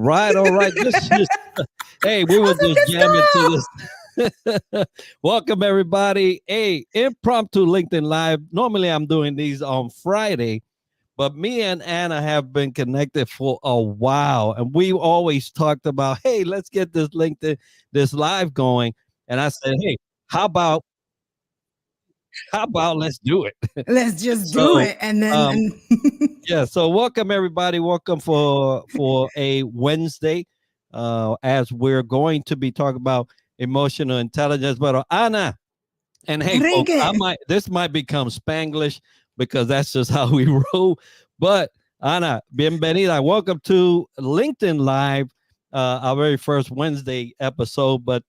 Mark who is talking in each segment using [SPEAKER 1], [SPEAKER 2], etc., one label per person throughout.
[SPEAKER 1] All right. Just hey, we were just jamming to this. Welcome everybody. Hey, impromptu LinkedIn Live. Normally I'm doing these on Friday, but me and Anna have been connected for a while, and we always talked about, hey, let's get this live going. And I said, hey, how about let's do it?
[SPEAKER 2] Let's just do
[SPEAKER 1] So
[SPEAKER 2] it. And then
[SPEAKER 1] um yeah, so welcome everybody. Welcome for a Wednesday, as we're going to be talking about emotional intelligence. But Anna, and hey, folks,
[SPEAKER 2] Enrique.
[SPEAKER 1] this might become Spanglish because that's just how we roll. But Ana, bienvenida. Welcome to LinkedIn Live, our very first Wednesday episode. But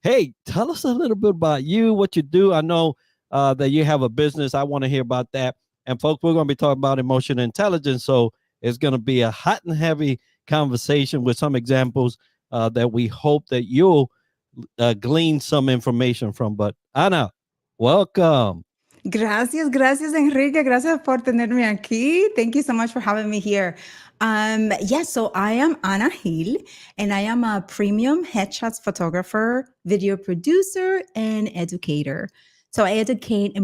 [SPEAKER 1] hey, tell us a little bit about you, what you do. I know that you have a business. I want to hear about that. And folks, we're going to be talking about emotional intelligence. So it's going to be a hot and heavy conversation with some examples that we hope that you'll glean some information from. But Ana, welcome.
[SPEAKER 2] Gracias, Enrique. Gracias por tenerme aquí. Thank you so much for having me here. Yes, so I am Ana Gil, and I am a premium headshots photographer, video producer, and educator. So I educate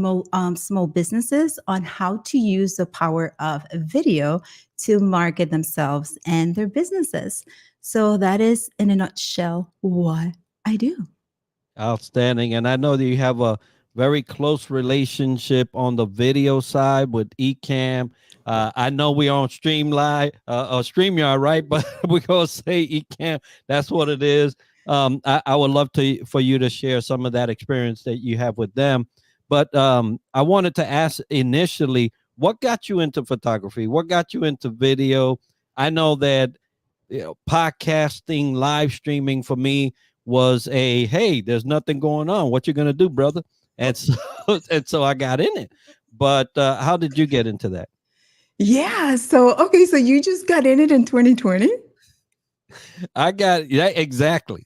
[SPEAKER 2] small businesses on how to use the power of video to market themselves and their businesses. So that is, in a nutshell, what I do.
[SPEAKER 1] Outstanding. And I know that you have a very close relationship on the video side with Ecamm. I know we are on StreamYard, right? But we're gonna say Ecamm. That's what it is. I would love for you to share some of that experience that you have with them. But I wanted to ask initially, what got you into photography? What got you into video? I know that podcasting, live streaming for me was hey, there's nothing going on. What you gonna do, brother? And so so I got in it. But how did you get into that?
[SPEAKER 2] Yeah. So, okay. So you just got in it in 2020?
[SPEAKER 1] I got exactly.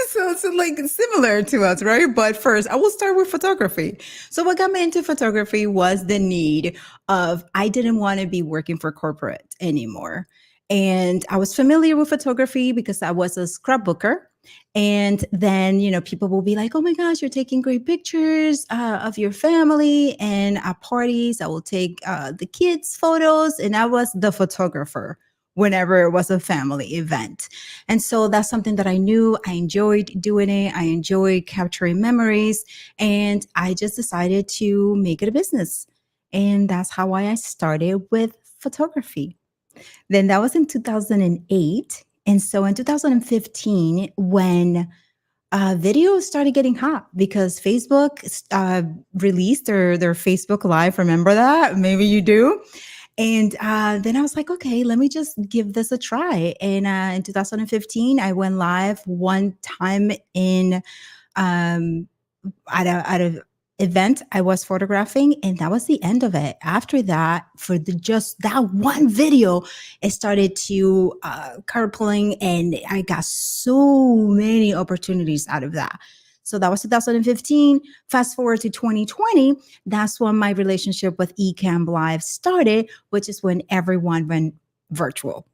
[SPEAKER 2] So like similar to us, right? But first, I will start with photography. So what got me into photography was the need of I didn't want to be working for corporate anymore. And I was familiar with photography because I was a scrapbooker. And then, people will be like, oh my gosh, you're taking great pictures of your family. And at parties, I will take the kids' photos. And I was the photographer whenever it was a family event. And so that's something that I knew. I enjoyed doing it. I enjoyed capturing memories. And I just decided to make it a business. And that's how I started with photography. Then that was in 2008. And so in 2015, when video started getting hot because Facebook released their Facebook Live. Remember that? Maybe you do. And then I was like, okay, let me just give this a try. And in 2015, I went live one time at a event I was photographing, and that was the end of it. After that, for just that one video, it started to carpooling, and I got so many opportunities out of that. So that was 2015. Fast forward to 2020, that's when my relationship with Ecamm Live started, which is when everyone went virtual.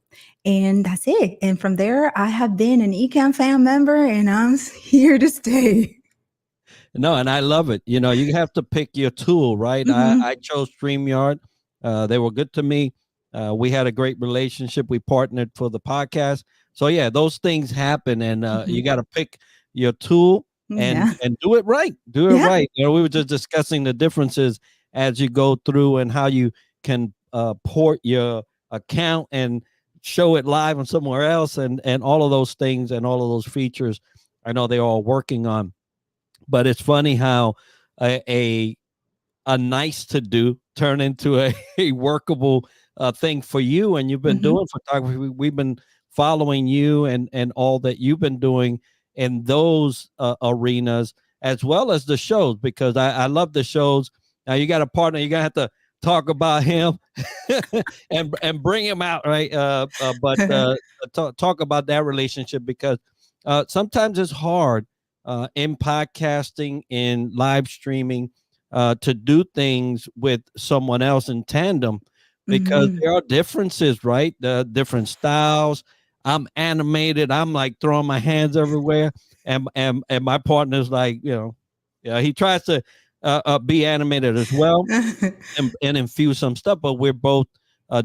[SPEAKER 2] And that's it. And from there, I have been an Ecamm fan member, and I'm here to stay.
[SPEAKER 1] No, and I love it. You have to pick your tool, right? I chose StreamYard. They were good to me. We had a great relationship. We partnered for the podcast. So yeah, those things happen, and you got to pick your tool and do it right. Do it right. We were just discussing the differences as you go through and how you can port your account and show it live on somewhere else, and all of those things and all of those features. I know they're all working on. But it's funny how a nice to do turn into a workable thing for you. And you've been doing photography. We've been following you and all that you've been doing in those arenas, as well as the shows, because I love the shows. Now you got a partner, you're going to have to talk about him and bring him out, right? But talk about that relationship, because sometimes it's hard in podcasting, in live streaming, to do things with someone else in tandem. because
[SPEAKER 2] Mhm.
[SPEAKER 1] there are differences, right? The different styles. I'm animated. I'm like throwing my hands everywhere, and my partner's like, yeah, he tries to be animated as well and infuse some stuff, but we're both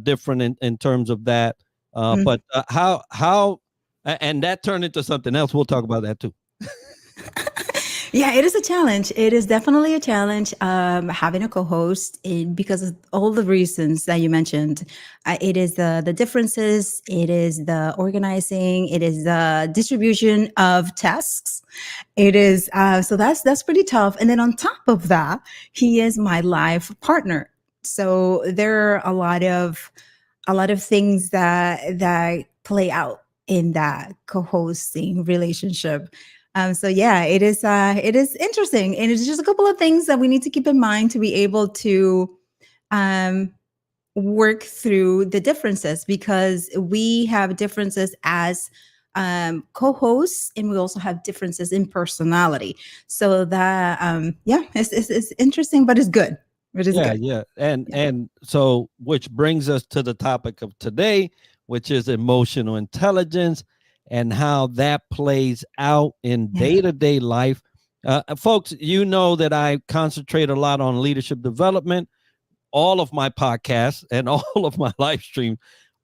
[SPEAKER 1] different in terms of that. But and that turned into something else. We'll talk about that too.
[SPEAKER 2] Yeah, it is a challenge. It is definitely a challenge having a co-host because of all the reasons that you mentioned. It is the differences. It is the organizing. It is the distribution of tasks. It is so that's pretty tough. And then on top of that, he is my life partner. So there are a lot of things that play out in that co-hosting relationship. So yeah, it is interesting, and it's just a couple of things that we need to keep in mind to be able to um, work through the differences, because we have differences as co-hosts, and we also have differences in personality. So that yeah, it's interesting, but it's good. It is
[SPEAKER 1] Yeah,
[SPEAKER 2] good.
[SPEAKER 1] yeah. And
[SPEAKER 2] Yeah.
[SPEAKER 1] and so which brings us to the topic of today, which is emotional intelligence and how that plays out in
[SPEAKER 2] Yeah.
[SPEAKER 1] day-to-day life. Folks, you know that I concentrate a lot on leadership development. All of my podcasts and all of my live streams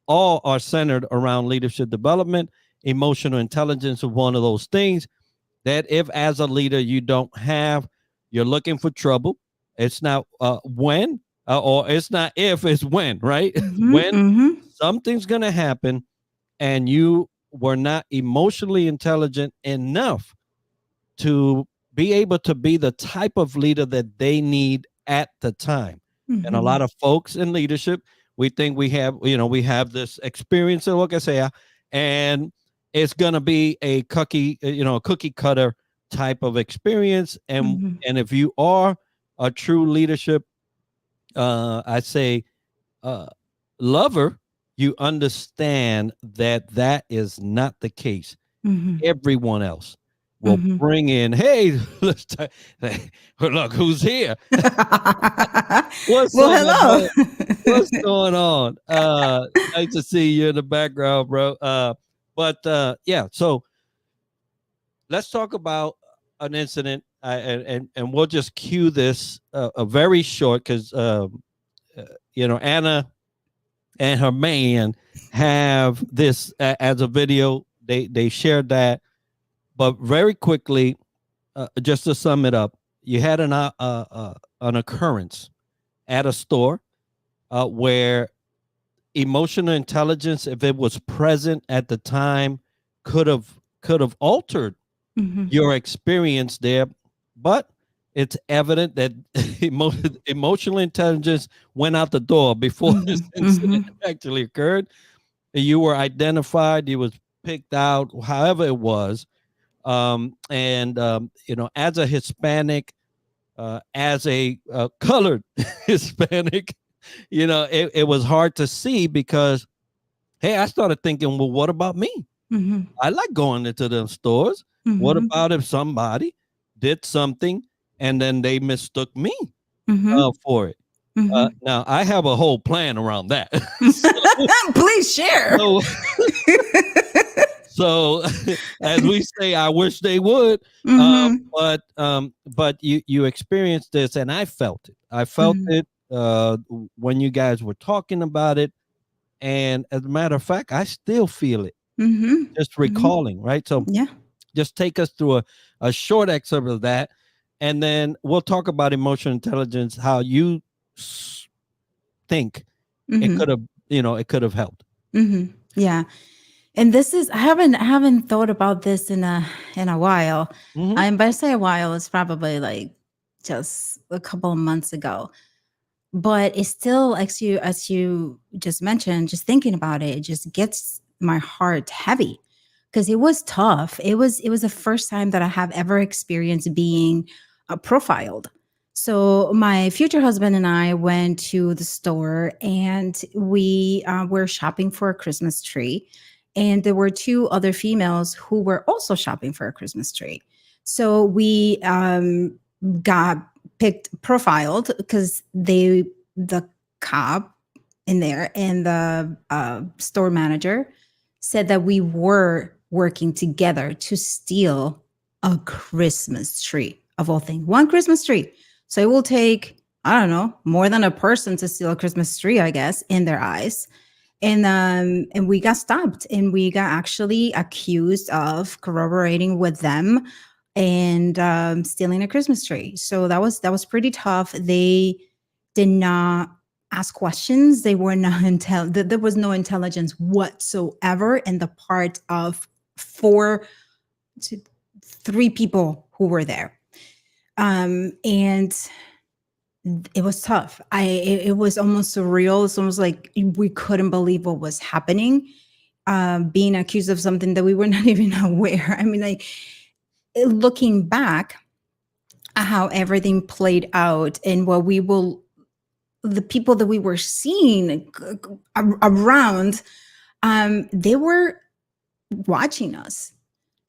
[SPEAKER 1] all are centered around leadership development. Emotional intelligence is one of those things that if as a leader you don't have, you're looking for trouble. It's not when, or it's not if, it's when, right?
[SPEAKER 2] Hmm.
[SPEAKER 1] When
[SPEAKER 2] Hmm.
[SPEAKER 1] something's going to happen and you were not emotionally intelligent enough to be able to be the type of leader that they need at the time. And a
[SPEAKER 2] Hmm.
[SPEAKER 1] lot of folks in leadership, we think we have this experience, and like I say, and it's gonna be a cookie cutter type of experience. And
[SPEAKER 2] Hmm.
[SPEAKER 1] and if you are a true leadership, I say, uh, lover, you understand that that is not the case.
[SPEAKER 2] Hmm.
[SPEAKER 1] Everyone else will
[SPEAKER 2] Hmm.
[SPEAKER 1] bring in, hey, look who's here. What's
[SPEAKER 2] Well,
[SPEAKER 1] up, my boy?
[SPEAKER 2] hello.
[SPEAKER 1] What's going on? Nice to see you in the background, bro. But yeah, so let's talk about an incident, and we'll just cue this a very short because uh, Anna and her man have this as a video. They shared that, but very quickly, just to sum it up, you had an occurrence at a store where emotional intelligence, if it was present at the time, could have altered
[SPEAKER 2] Hmm.
[SPEAKER 1] your experience there. But it's evident that emotional intelligence went out the door before
[SPEAKER 2] Hmm.
[SPEAKER 1] this
[SPEAKER 2] Hmm.
[SPEAKER 1] incident actually occurred. You were identified, you was picked out, however it was. And as a Hispanic, as a colored Hispanic, it was hard to see because, hey, I started thinking, well, what about me?
[SPEAKER 2] Hmm.
[SPEAKER 1] I like going into the stores. What
[SPEAKER 2] Hmm.
[SPEAKER 1] about if somebody did something and then they mistook me
[SPEAKER 2] Hmm.
[SPEAKER 1] for it?
[SPEAKER 2] Hmm.
[SPEAKER 1] Now, I have a whole plan around that. so,
[SPEAKER 2] Please share.
[SPEAKER 1] so, so, as we say, I wish they would.
[SPEAKER 2] Hmm.
[SPEAKER 1] But you experienced this, and I felt it. I felt
[SPEAKER 2] Hmm.
[SPEAKER 1] it when you guys were talking about it, and as a matter of fact, I still feel it.
[SPEAKER 2] Hmm.
[SPEAKER 1] Just
[SPEAKER 2] Hmm.
[SPEAKER 1] recalling, right? So,
[SPEAKER 2] Yeah.
[SPEAKER 1] just take us through a short excerpt of that, and then we'll talk about emotional intelligence, how you think it
[SPEAKER 2] Hmm.
[SPEAKER 1] could have, it could have helped.
[SPEAKER 2] Hmm. Yeah. And this is I haven't thought about this in a while.
[SPEAKER 1] Hmm.
[SPEAKER 2] But I say a while, it's probably like just a couple of months ago. But it's still, as you just mentioned, just thinking about it, it just gets my heart heavy because it was tough. It was the first time that I have ever experienced being profiled. So my future husband and I went to the store, and we were shopping for a Christmas tree, and there were two other females who were also shopping for a Christmas tree. So we got picked profiled because the cop in there, and the store manager said that we were working together to steal a Christmas tree, of all things. One Christmas tree. So it will take, I don't know, more than a person to steal a Christmas tree, I guess, in their eyes. And we got stopped, and we got actually accused of corroborating with them and stealing a Christmas tree. So that was pretty tough. They did not ask questions. They were not there was no intelligence whatsoever in the part of four to three people who were there. And it was tough. It was almost surreal. It's almost like we couldn't believe what was happening. Being accused of something that we were not even aware. I mean, like, looking back at how everything played out and what the people that we were seeing around, they were watching us.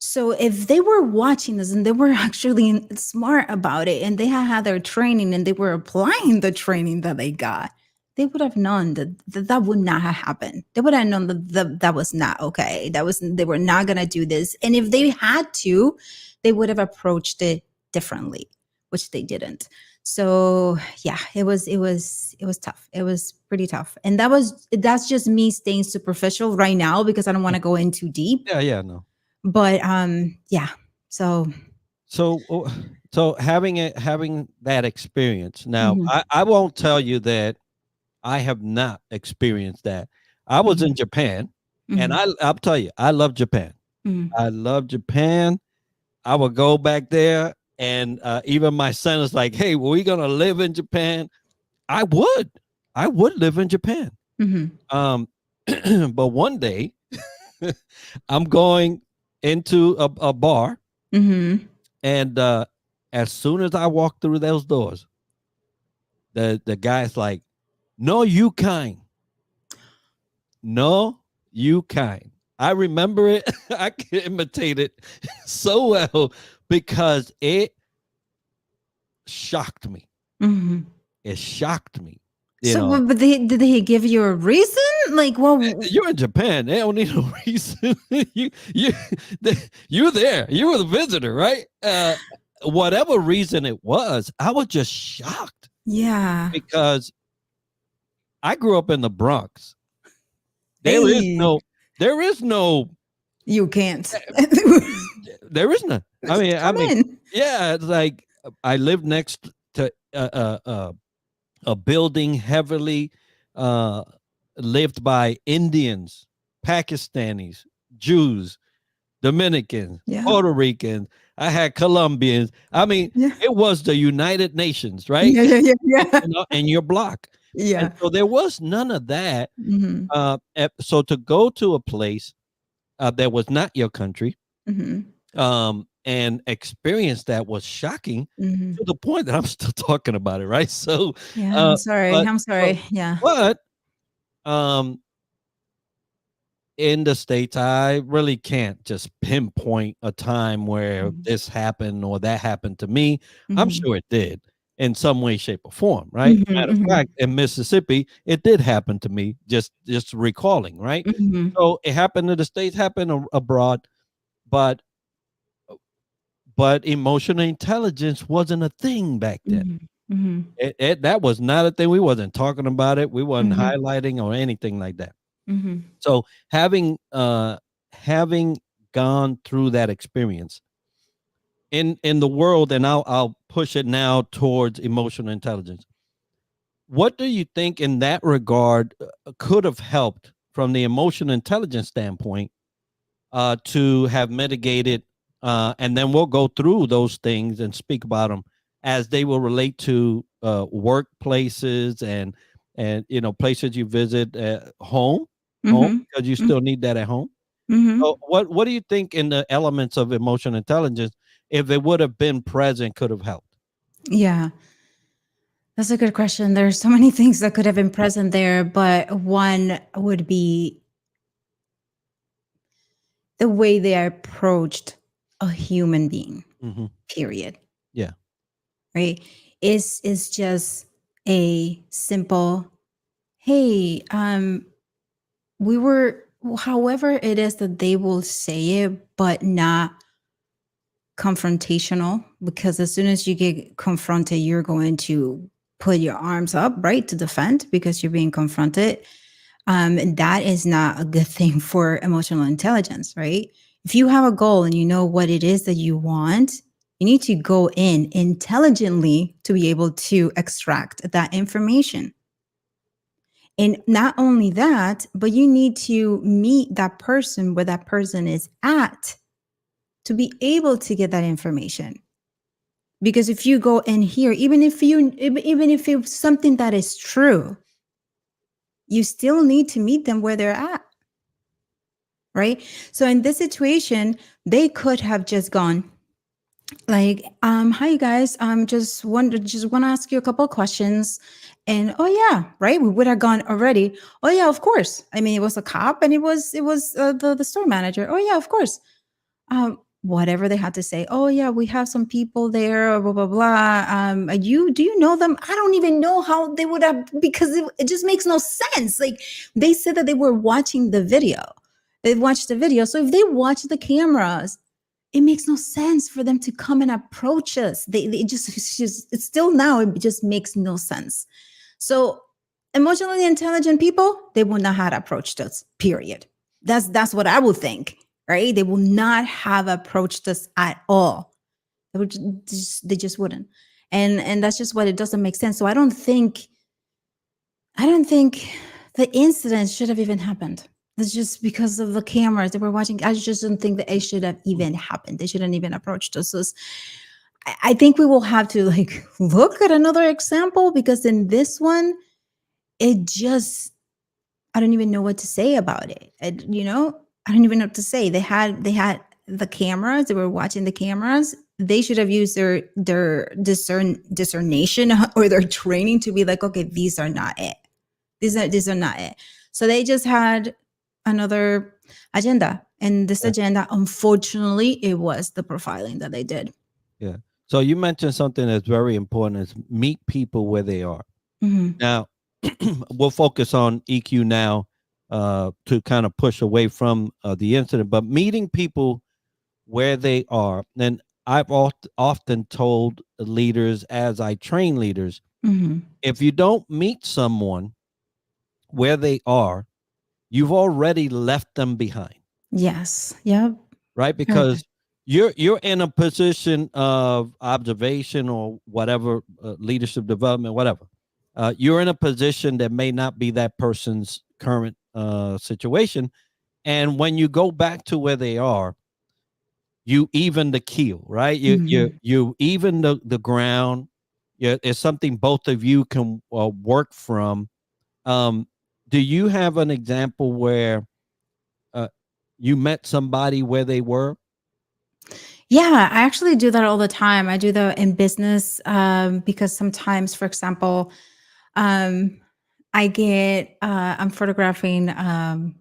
[SPEAKER 2] So if they were watching us and they were actually smart about it, and they had their training and they were applying the training that they got, they would have known that would not have happened. They would have known that was not okay. They were not going to do this. And if they had to, they would have approached it differently, which they didn't. So yeah, it was tough. It was pretty tough. And that's just me staying superficial right now because I don't want to go in too deep.
[SPEAKER 1] Yeah, no.
[SPEAKER 2] But yeah. So
[SPEAKER 1] having that experience. Now,
[SPEAKER 2] Mhm.
[SPEAKER 1] I won't tell you that I have not experienced that. I was in
[SPEAKER 2] Mhm.
[SPEAKER 1] Japan, and
[SPEAKER 2] Mhm.
[SPEAKER 1] I'll tell you, I love Japan.
[SPEAKER 2] Mhm.
[SPEAKER 1] I love Japan. I would go back there, and even my son is like, "Hey, were we gonna live in Japan?" I would. I would live in Japan.
[SPEAKER 2] Mhm.
[SPEAKER 1] Um, but one day, I'm going into a bar,
[SPEAKER 2] Mhm.
[SPEAKER 1] and as soon as I walk through those doors, the guy's like, "No, you kind. No, you kind." I remember it. I can imitate it so well because it shocked me.
[SPEAKER 2] Mhm.
[SPEAKER 1] It shocked me. You
[SPEAKER 2] So,
[SPEAKER 1] know,
[SPEAKER 2] but did he give you a reason? Like, well,
[SPEAKER 1] you're in Japan. They don't need no reason. You you're there. You were the visitor, right? Whatever reason it was, I was just shocked
[SPEAKER 2] yeah.
[SPEAKER 1] because I grew up in the Bronx. There is
[SPEAKER 2] Hey,
[SPEAKER 1] no, there is no,
[SPEAKER 2] you can't.
[SPEAKER 1] there is none.
[SPEAKER 2] Come in.
[SPEAKER 1] Yeah. It's like I live next to a building heavily uh, lived by Indians, Pakistanis, Jews, Dominicans,
[SPEAKER 2] Yeah.
[SPEAKER 1] Puerto Ricans. I had Colombians. I mean,
[SPEAKER 2] Yeah.
[SPEAKER 1] it was the United Nations, right?
[SPEAKER 2] Yeah. Yeah. Yeah. Yeah.
[SPEAKER 1] In your block. And
[SPEAKER 2] Yeah.
[SPEAKER 1] so there was none of that.
[SPEAKER 2] Mhm.
[SPEAKER 1] So to go to a place that was not your country
[SPEAKER 2] Mhm.
[SPEAKER 1] and experience that was shocking
[SPEAKER 2] Mhm.
[SPEAKER 1] to the point that I'm still talking about it, right? So,
[SPEAKER 2] Yeah. I'm
[SPEAKER 1] uh,
[SPEAKER 2] sorry.
[SPEAKER 1] but,
[SPEAKER 2] I'm
[SPEAKER 1] but,
[SPEAKER 2] sorry. Yeah.
[SPEAKER 1] but um, in the States, I really can't just pinpoint a time where
[SPEAKER 2] Mhm.
[SPEAKER 1] this happened or that happened to me. I'm
[SPEAKER 2] Mhm.
[SPEAKER 1] sure it did in some way, shape, or form, right?
[SPEAKER 2] Mhm.
[SPEAKER 1] Matter of
[SPEAKER 2] Mhm.
[SPEAKER 1] fact, in Mississippi, it did happen to me, just recalling, right?
[SPEAKER 2] Mhm.
[SPEAKER 1] So it happened in the States, happened abroad, but emotional intelligence wasn't a thing back then.
[SPEAKER 2] Mhm. Mhm.
[SPEAKER 1] That was not a thing. We wasn't talking about it. We wasn't
[SPEAKER 2] Mhm.
[SPEAKER 1] highlighting or anything like that.
[SPEAKER 2] Mhm.
[SPEAKER 1] So having gone through that experience in the world, and I'll push it now towards emotional intelligence. What do you think in that regard could have helped from the emotional intelligence standpoint to have mitigated? And then we'll go through those things and speak about them as they will relate to workplaces and places you visit, home
[SPEAKER 2] Mhm.
[SPEAKER 1] because you
[SPEAKER 2] Mhm.
[SPEAKER 1] still need that at home. So
[SPEAKER 2] Mhm.
[SPEAKER 1] what do you think in the elements of emotional intelligence, if it would have been present, could have helped?
[SPEAKER 2] Yeah. That's a good question. There's so many things that could have been present there, but one would be the way they approached a human being,
[SPEAKER 1] Hmm.
[SPEAKER 2] period.
[SPEAKER 1] Yeah.
[SPEAKER 2] Right? Is just a simple, hey, we were, however it is that they will say it, but not confrontational, because as soon as you get confronted, you're going to put your arms up, right, to defend because you're being confronted. And that is not a good thing for emotional intelligence, right? If you have a goal and you know what it is that you want, you need to go in intelligently to be able to extract that information. And not only that, but you need to meet that person where that person is at to be able to get that information. Because if you go in here, even if it's something that is true, you still need to meet them where they're at. Right? So in this situation, they could have just gone like, hi guys, just want to ask you a couple of questions. And oh yeah, right, we would have gone already. Oh yeah, of course. I mean, it was a cop and it was the store manager. Oh yeah, of course. Whatever they had to say. Oh yeah, we have some people there, blah blah blah. Do you know them? I don't even know how they would have, because it just makes no sense. Like, they said that they were watching the video. They watched the video. So if they watch the cameras, it makes no sense for them to come and approach us. They just it's still now, it just makes no sense. So emotionally intelligent people, they would not have approached us, period. That's what I would think, right? They will not have approached us at all. They just wouldn't. And that's just what, it doesn't make sense. So I don't think the incident should have even happened. It's just because of the cameras that we're watching. I just don't think that it should have even happened. They shouldn't even approached us. So I think we will have to like look at another example, because in this one, it just, I don't even know what to say about it. I don't even know what to say. They had the cameras. They were watching the cameras. They should have used their discernation or their training to be like, okay, these are not it. These are not it. So they just had another agenda, and this agenda, unfortunately, it was the profiling that they did.
[SPEAKER 1] Yeah. So you mentioned something that's very important: is meet people where they are.
[SPEAKER 2] Mm-hmm.
[SPEAKER 1] Now, we'll focus on EQ now, to kind of push away from the incident, but meeting people where they are. And I've often told leaders, as I train leaders,
[SPEAKER 2] Mm-hmm.
[SPEAKER 1] if you don't meet someone where they are, you've already left them behind,
[SPEAKER 2] Yes. Yep.
[SPEAKER 1] right?
[SPEAKER 2] Okay.
[SPEAKER 1] Because you're in a position of observation or whatever, leadership development, whatever. You're in a position that may not be that person's current situation, and when you go back to where they are, you even the keel, right?
[SPEAKER 2] Mm-hmm.
[SPEAKER 1] You even the ground. Yeah, it's something both of you can work from. Um, do you have an example where uh, you met somebody where they were?
[SPEAKER 2] Yeah, I actually do that all the time. I do that in business, because sometimes, for example, um, I'm photographing a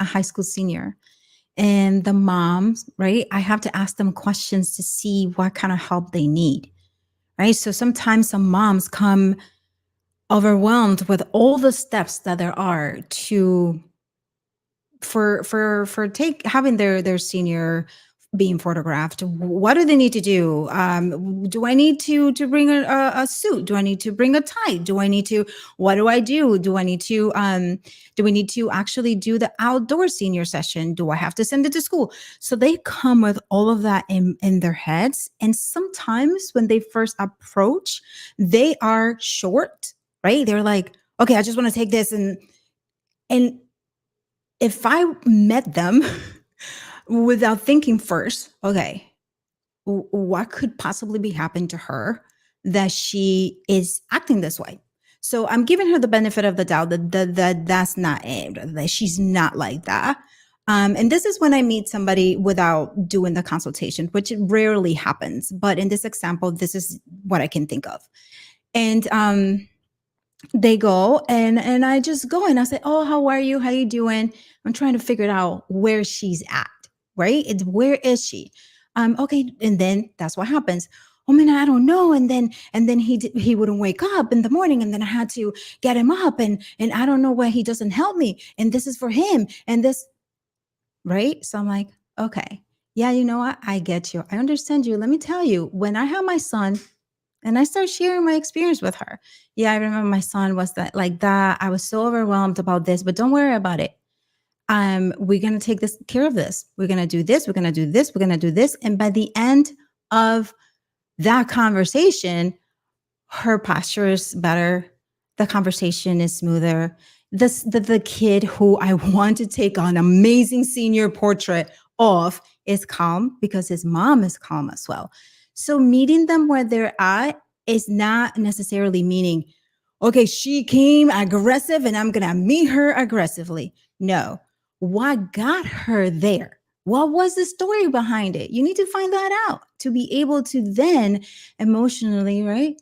[SPEAKER 2] high school senior, and the moms, right? I have to ask them questions to see what kind of help they need, right? So sometimes some moms come overwhelmed with all the steps that there are to for take having their senior being photographed. What do they need to do? Do I need to bring a suit? Do I need to bring a tie? Do I need to, what do I do? Do we need to actually do the outdoor senior session? Do I have to send it to school? So they come with all of that in their heads, and sometimes when they first approach, they are short, right? They're like, okay, I just want to take this. And if I met them without thinking first, okay, what could possibly be happening to her that she is acting this way? So I'm giving her the benefit of the doubt that's not it, that she's not like that. And this is when I meet somebody without doing the consultation, which rarely happens. But in this example, this is what I can think of. And they go, and I just go and I say, oh, how are you? How you doing? I'm trying to figure out where she's at, right? It's where is she? Okay. And then that's what happens. oh man, I don't know. And then he wouldn't wake up in the morning, and then I had to get him up, and I don't know why he doesn't help me. And this is for him. And this, right? So I'm like, okay, yeah, you know what? I get you. I understand you. Let me tell you, when I had my son and I started sharing my experience with her. Yeah, I remember my son was that like that. I was so overwhelmed about this, but don't worry about it. We're gonna take this care of this. We're gonna do this, we're gonna do this, we're gonna do this. And by the end of that conversation, her posture is better. The conversation is smoother. The kid who I want to take an amazing senior portrait of is calm because his mom is calm as well. So meeting them where they're at is not necessarily meaning, okay, she came aggressive and I'm gonna meet her aggressively. No. What got her there? What was the story behind it? You need to find that out to be able to then emotionally, right?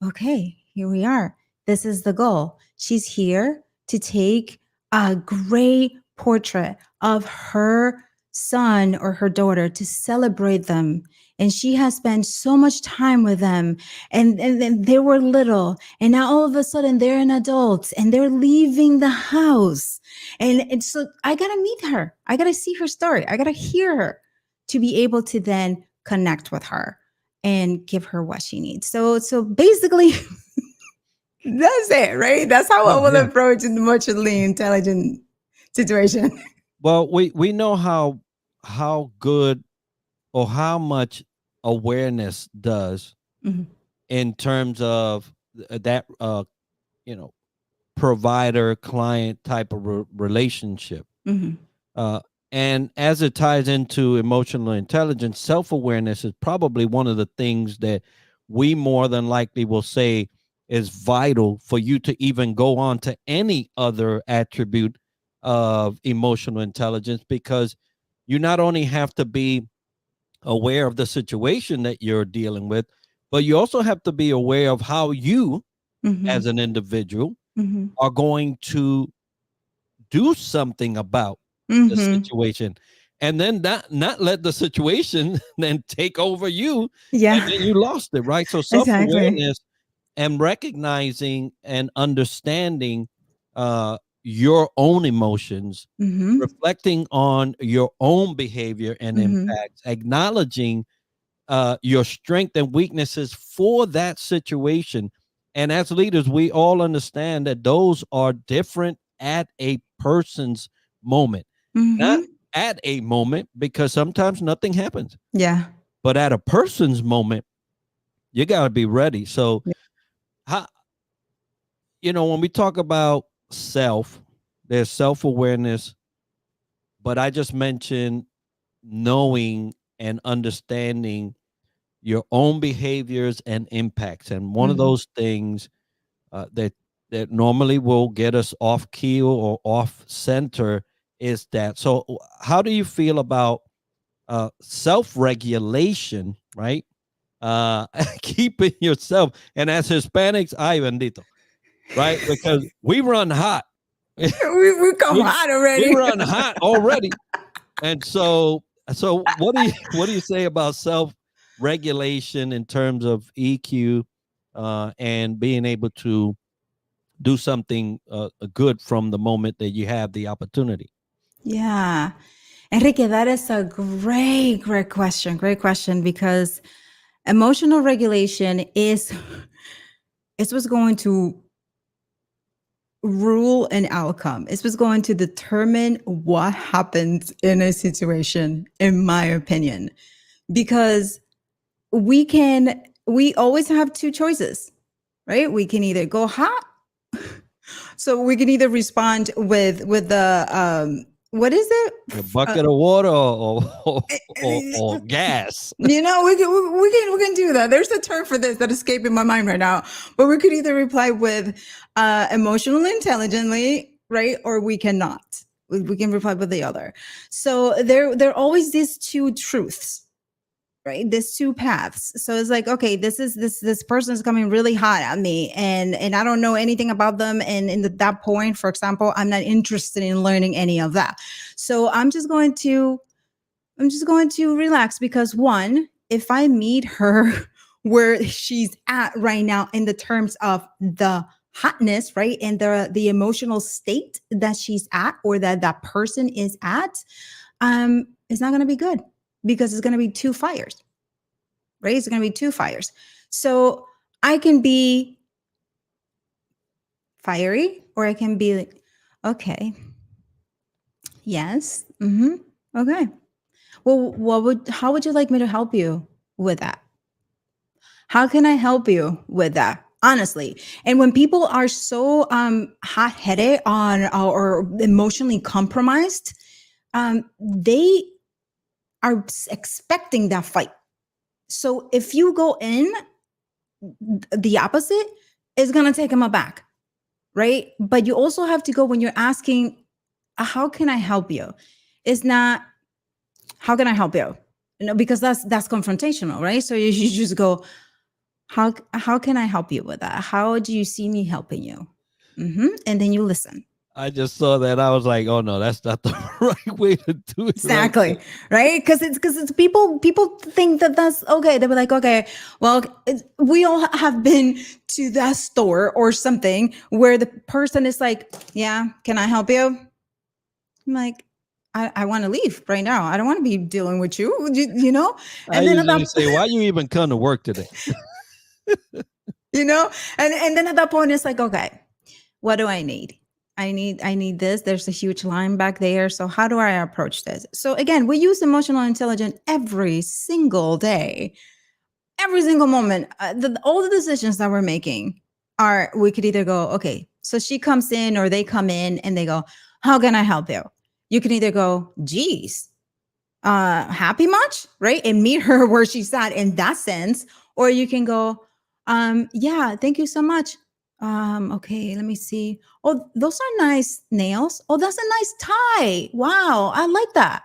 [SPEAKER 2] Okay, here we are. This is the goal. She's here to take a great portrait of her son or her daughter to celebrate them. And she has spent so much time with them. And then they were little. And now all of a sudden they're an adult and they're leaving the house. And so I got to meet her. I got to see her story. I got to hear her to be able to then connect with her and give her what she needs. So basically, that's it, right? That's how I
[SPEAKER 1] Oh,
[SPEAKER 2] will
[SPEAKER 1] yeah.
[SPEAKER 2] approach an emotionally intelligent situation.
[SPEAKER 1] Well, we know how good or how much awareness does
[SPEAKER 2] Mhm,
[SPEAKER 1] in terms of that you know provider client type of relationship.
[SPEAKER 2] mhm,
[SPEAKER 1] Uh, and as it ties into emotional intelligence, self awareness is probably one of the things that we more than likely will say is vital for you to even go on to any other attribute of emotional intelligence, because you not only have to be aware of the situation that you're dealing with, but you also have to be aware of how you,
[SPEAKER 2] mhm,
[SPEAKER 1] as an individual,
[SPEAKER 2] mhm,
[SPEAKER 1] are going to do something about the
[SPEAKER 2] mhm.
[SPEAKER 1] situation, and then not let the situation then take over you, and
[SPEAKER 2] Yeah,
[SPEAKER 1] then you lost it, right? So
[SPEAKER 2] exactly.
[SPEAKER 1] self-awareness and recognizing and understanding your own emotions,
[SPEAKER 2] Mhm,
[SPEAKER 1] reflecting on your own behavior and
[SPEAKER 2] mhm.
[SPEAKER 1] impacts, acknowledging your strength and weaknesses for that situation. And as leaders, we all understand that those are different at a person's moment, not
[SPEAKER 2] Mhm.
[SPEAKER 1] at a moment, because sometimes nothing happens,
[SPEAKER 2] Yeah.
[SPEAKER 1] but at a person's moment, you got to be ready. So,
[SPEAKER 2] Yeah.
[SPEAKER 1] how, when we talk about self, there's self awareness, but I just mentioned knowing and understanding your own behaviors and impacts. And one of
[SPEAKER 2] Mhm.
[SPEAKER 1] those things that normally will get us off key or off center is that. So, how do you feel about self regulation, right? Keeping yourself, and as Hispanics, ay bendito, right? Because we run hot.
[SPEAKER 2] We come
[SPEAKER 1] we
[SPEAKER 2] hot
[SPEAKER 1] we
[SPEAKER 2] already.
[SPEAKER 1] run hot already. And so what do you say about self regulation in terms of EQ and being able to do something good from the moment that you have the opportunity?
[SPEAKER 2] Yeah. Enrique, that is a great question. Great question, because emotional regulation is what's going to rule an outcome. It's what's going to determine what happens in a situation, in my opinion. Because we always have two choices, right? We can either go hot, so we can either respond with the what is it?
[SPEAKER 1] A bucket of water or or
[SPEAKER 2] Uh,
[SPEAKER 1] gas.
[SPEAKER 2] we can do that. There's a term for this that is escaping my mind right now. But we could either reply with emotionally intelligently, right, or we cannot. We can reply with the other. So there are always these two truths, right? There's two paths. So it's like, okay, this person is coming really hot at me, and I don't know anything about them. And that point, for example, I'm not interested in learning any of that. So I'm just going to relax, because one, if I meet her where she's at right now in the terms of the hotness, right? And the emotional state that she's at, or that person is at, it's not going to be good, because it's going to be two fires, right? It's going to be two fires. So I can be fiery, or I can be like, okay, yes, okay. Well, how would you like me to help you with that? How can I help you with that? Honestly. And when people are so hot-headed or emotionally compromised, they are expecting that fight. So if you go in the opposite, it's gonna take them aback, right? But you also have to go, when you're asking, how can I help you? It's not, how can I help you? Because that's confrontational, right? So you just go, how can I help you with that? How do you see me helping you? And then you listen.
[SPEAKER 1] I just saw that. I was like, oh no, that's not the right way to do it.
[SPEAKER 2] Exactly. Right? Because it's people think that that's okay. They were like, okay, well, we all have been to that store or something where the person is like, yeah, can I help you? I'm like, I want to leave right now. I don't want to be dealing with you, you know?
[SPEAKER 1] And I then usually say, why you even come to work today?
[SPEAKER 2] You know? And then at that point, it's like, okay, what do I need? I need this. There's a huge line back there. So how do I approach this? So again, we use emotional intelligence every single day, every single moment. All the decisions that we're making are, we could either go, okay, so she comes in or they come in and they go, how can I help you? You can either go, geez, happy much, right? And meet her where she's at in that sense. Or you can go, yeah, thank you so much. Okay, let me see. Oh, those are nice nails. Oh, that's a nice tie. Wow, I like that.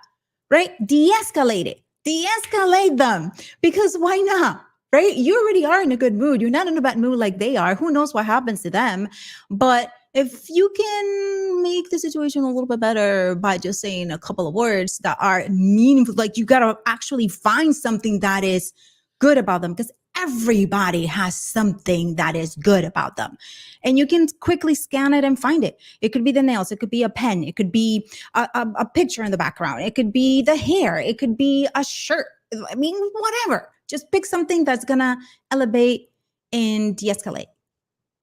[SPEAKER 2] Right? De-escalate it. De-escalate them. Because why not? Right? You already are in a good mood. You're not in a bad mood like they are. Who knows what happens to them? But if you can make the situation a little bit better by just saying a couple of words that are meaningful, like you got to actually find something that is good about them, because everybody has something that is good about them. And you can quickly scan it and find it. It could be the nails. It could be a pen. It could be a picture in the background. It could be the hair. It could be a shirt. I mean, whatever. Just pick something that's going to elevate and de-escalate.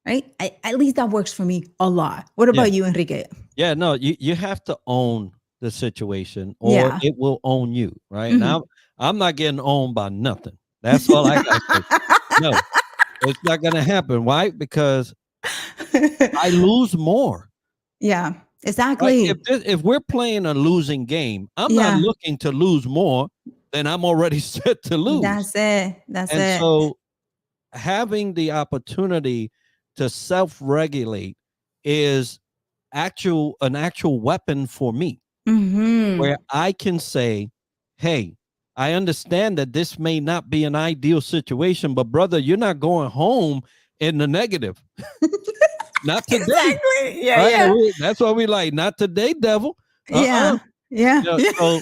[SPEAKER 2] Right? At least that works for me a lot. What about you, Enrique?
[SPEAKER 1] Yeah, no, you have to own the situation, or it will own you, right? Now, I'm not getting owned by nothing. That's all I got to say. No, it's not going to happen. Why? Because I lose more.
[SPEAKER 2] Yeah, exactly.
[SPEAKER 1] Right? If we're playing a losing game, I'm not looking to lose more than I'm already set to lose.
[SPEAKER 2] That's it.
[SPEAKER 1] And so having the opportunity to self-regulate is an actual weapon for me, where I can say, hey, I understand that this may not be an ideal situation, but brother, you're not going home in the negative. Not today.
[SPEAKER 2] Exactly. Yeah,
[SPEAKER 1] right? That's why we like, not today, devil.
[SPEAKER 2] Yeah.
[SPEAKER 1] So,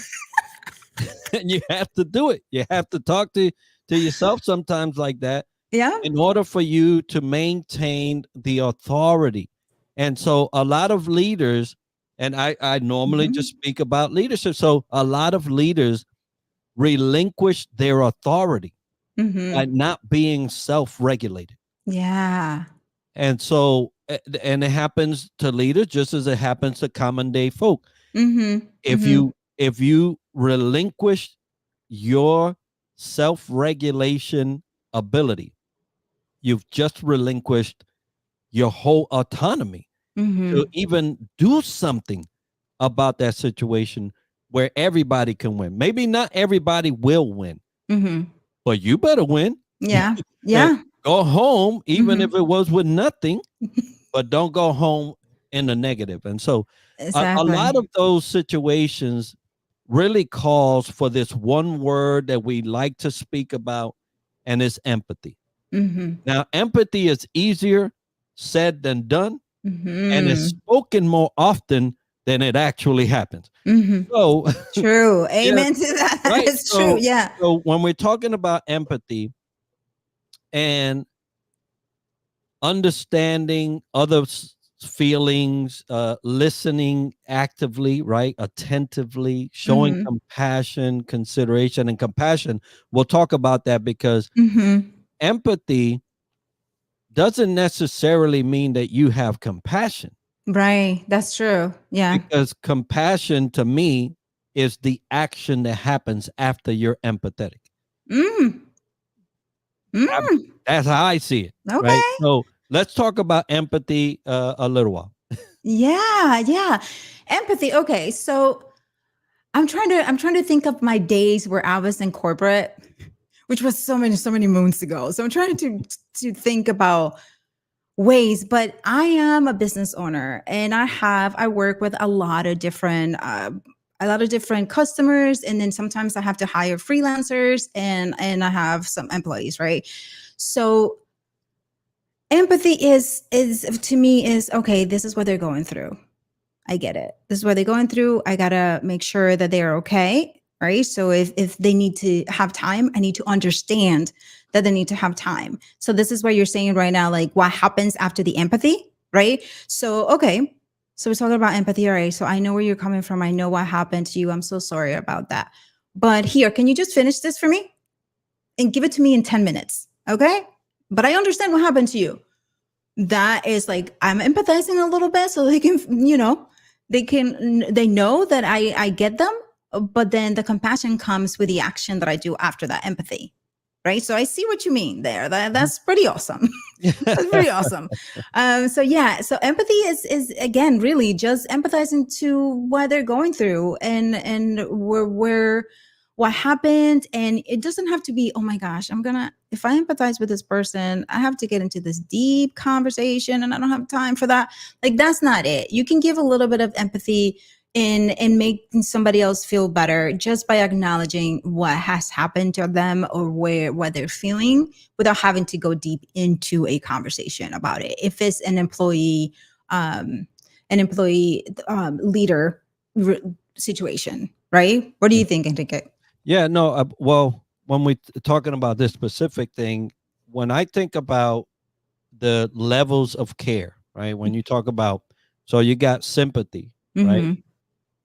[SPEAKER 1] and you have to do it. You have to talk to yourself sometimes like that.
[SPEAKER 2] Yeah.
[SPEAKER 1] In order for you to maintain the authority. And so a lot of leaders, and I normally just speak about leadership. So a lot of leaders relinquish their authority by not being self-regulated.
[SPEAKER 2] Yeah.
[SPEAKER 1] And so, and it happens to leaders just as it happens to common day folk. If you relinquish your self-regulation ability, you've just relinquished your whole autonomy to even do something about that situation where everybody can win. Maybe not everybody will win, but you better win.
[SPEAKER 2] Yeah. Yeah.
[SPEAKER 1] Go home, even if it was with nothing, but don't go home in the negative. And so a lot of those situations really calls for this one word that we like to speak about, and it's empathy. Now, empathy is easier said than done, and it's spoken more often than it actually happens. So
[SPEAKER 2] true. Amen to that. Right? It's true. Yeah.
[SPEAKER 1] So when we're talking about empathy, and understanding others' feelings, listening actively, right? Attentively, showing
[SPEAKER 2] Mm-hmm.
[SPEAKER 1] compassion, consideration, and compassion. We'll talk about that because
[SPEAKER 2] Mm-hmm.
[SPEAKER 1] empathy doesn't necessarily mean that you have compassion,
[SPEAKER 2] Right. That's true. Yeah.
[SPEAKER 1] because compassion to me is the action that happens after you're empathetic.
[SPEAKER 2] Mm.
[SPEAKER 1] I-
[SPEAKER 2] Mm.
[SPEAKER 1] That's how I see it, right?
[SPEAKER 2] Okay.
[SPEAKER 1] So let's talk about empathy a little while.
[SPEAKER 2] Yeah. Yeah. Empathy. Okay. So I'm trying to think of my days where I was in corporate, which was so many moons ago. So I'm trying to think about ways, but I am a business owner and I work with a lot of different customers, and then sometimes I have to hire freelancers and I have some employees, right? So empathy is to me is okay, this is what they're going through. I get it. This is what they're going through. I gotta make sure that they're okay. Right. So if they need to have time, I need to understand that they need to have time. So this is what you're saying right now, like what happens after the empathy, right? So okay. So we're talking about empathy, all right. So I know where you're coming from. I know what happened to you. I'm so sorry about that. But here, can you just finish this for me and give it to me in 10 minutes? Okay. But I understand what happened to you. That is like I'm empathizing a little bit so they can, they know that I get them, but then the compassion comes with the action that I do after that empathy. Right. So I see what you mean there. That's pretty awesome. That's pretty awesome. So yeah, so empathy is again really just empathizing to what they're going through and where what happened, and it doesn't have to be, oh my gosh, if I empathize with this person, I have to get into this deep conversation and I don't have time for that. Like that's not it. You can give a little bit of empathy in making somebody else feel better just by acknowledging what has happened to them or what they're feeling without having to go deep into a conversation about it. If it's um, an employee leader situation, right? What do you think, Enrique?
[SPEAKER 1] Yeah, no, well, when we talking about this specific thing, when I think about the levels of care, right? When you talk about, so you got sympathy, right?
[SPEAKER 2] Mm-hmm.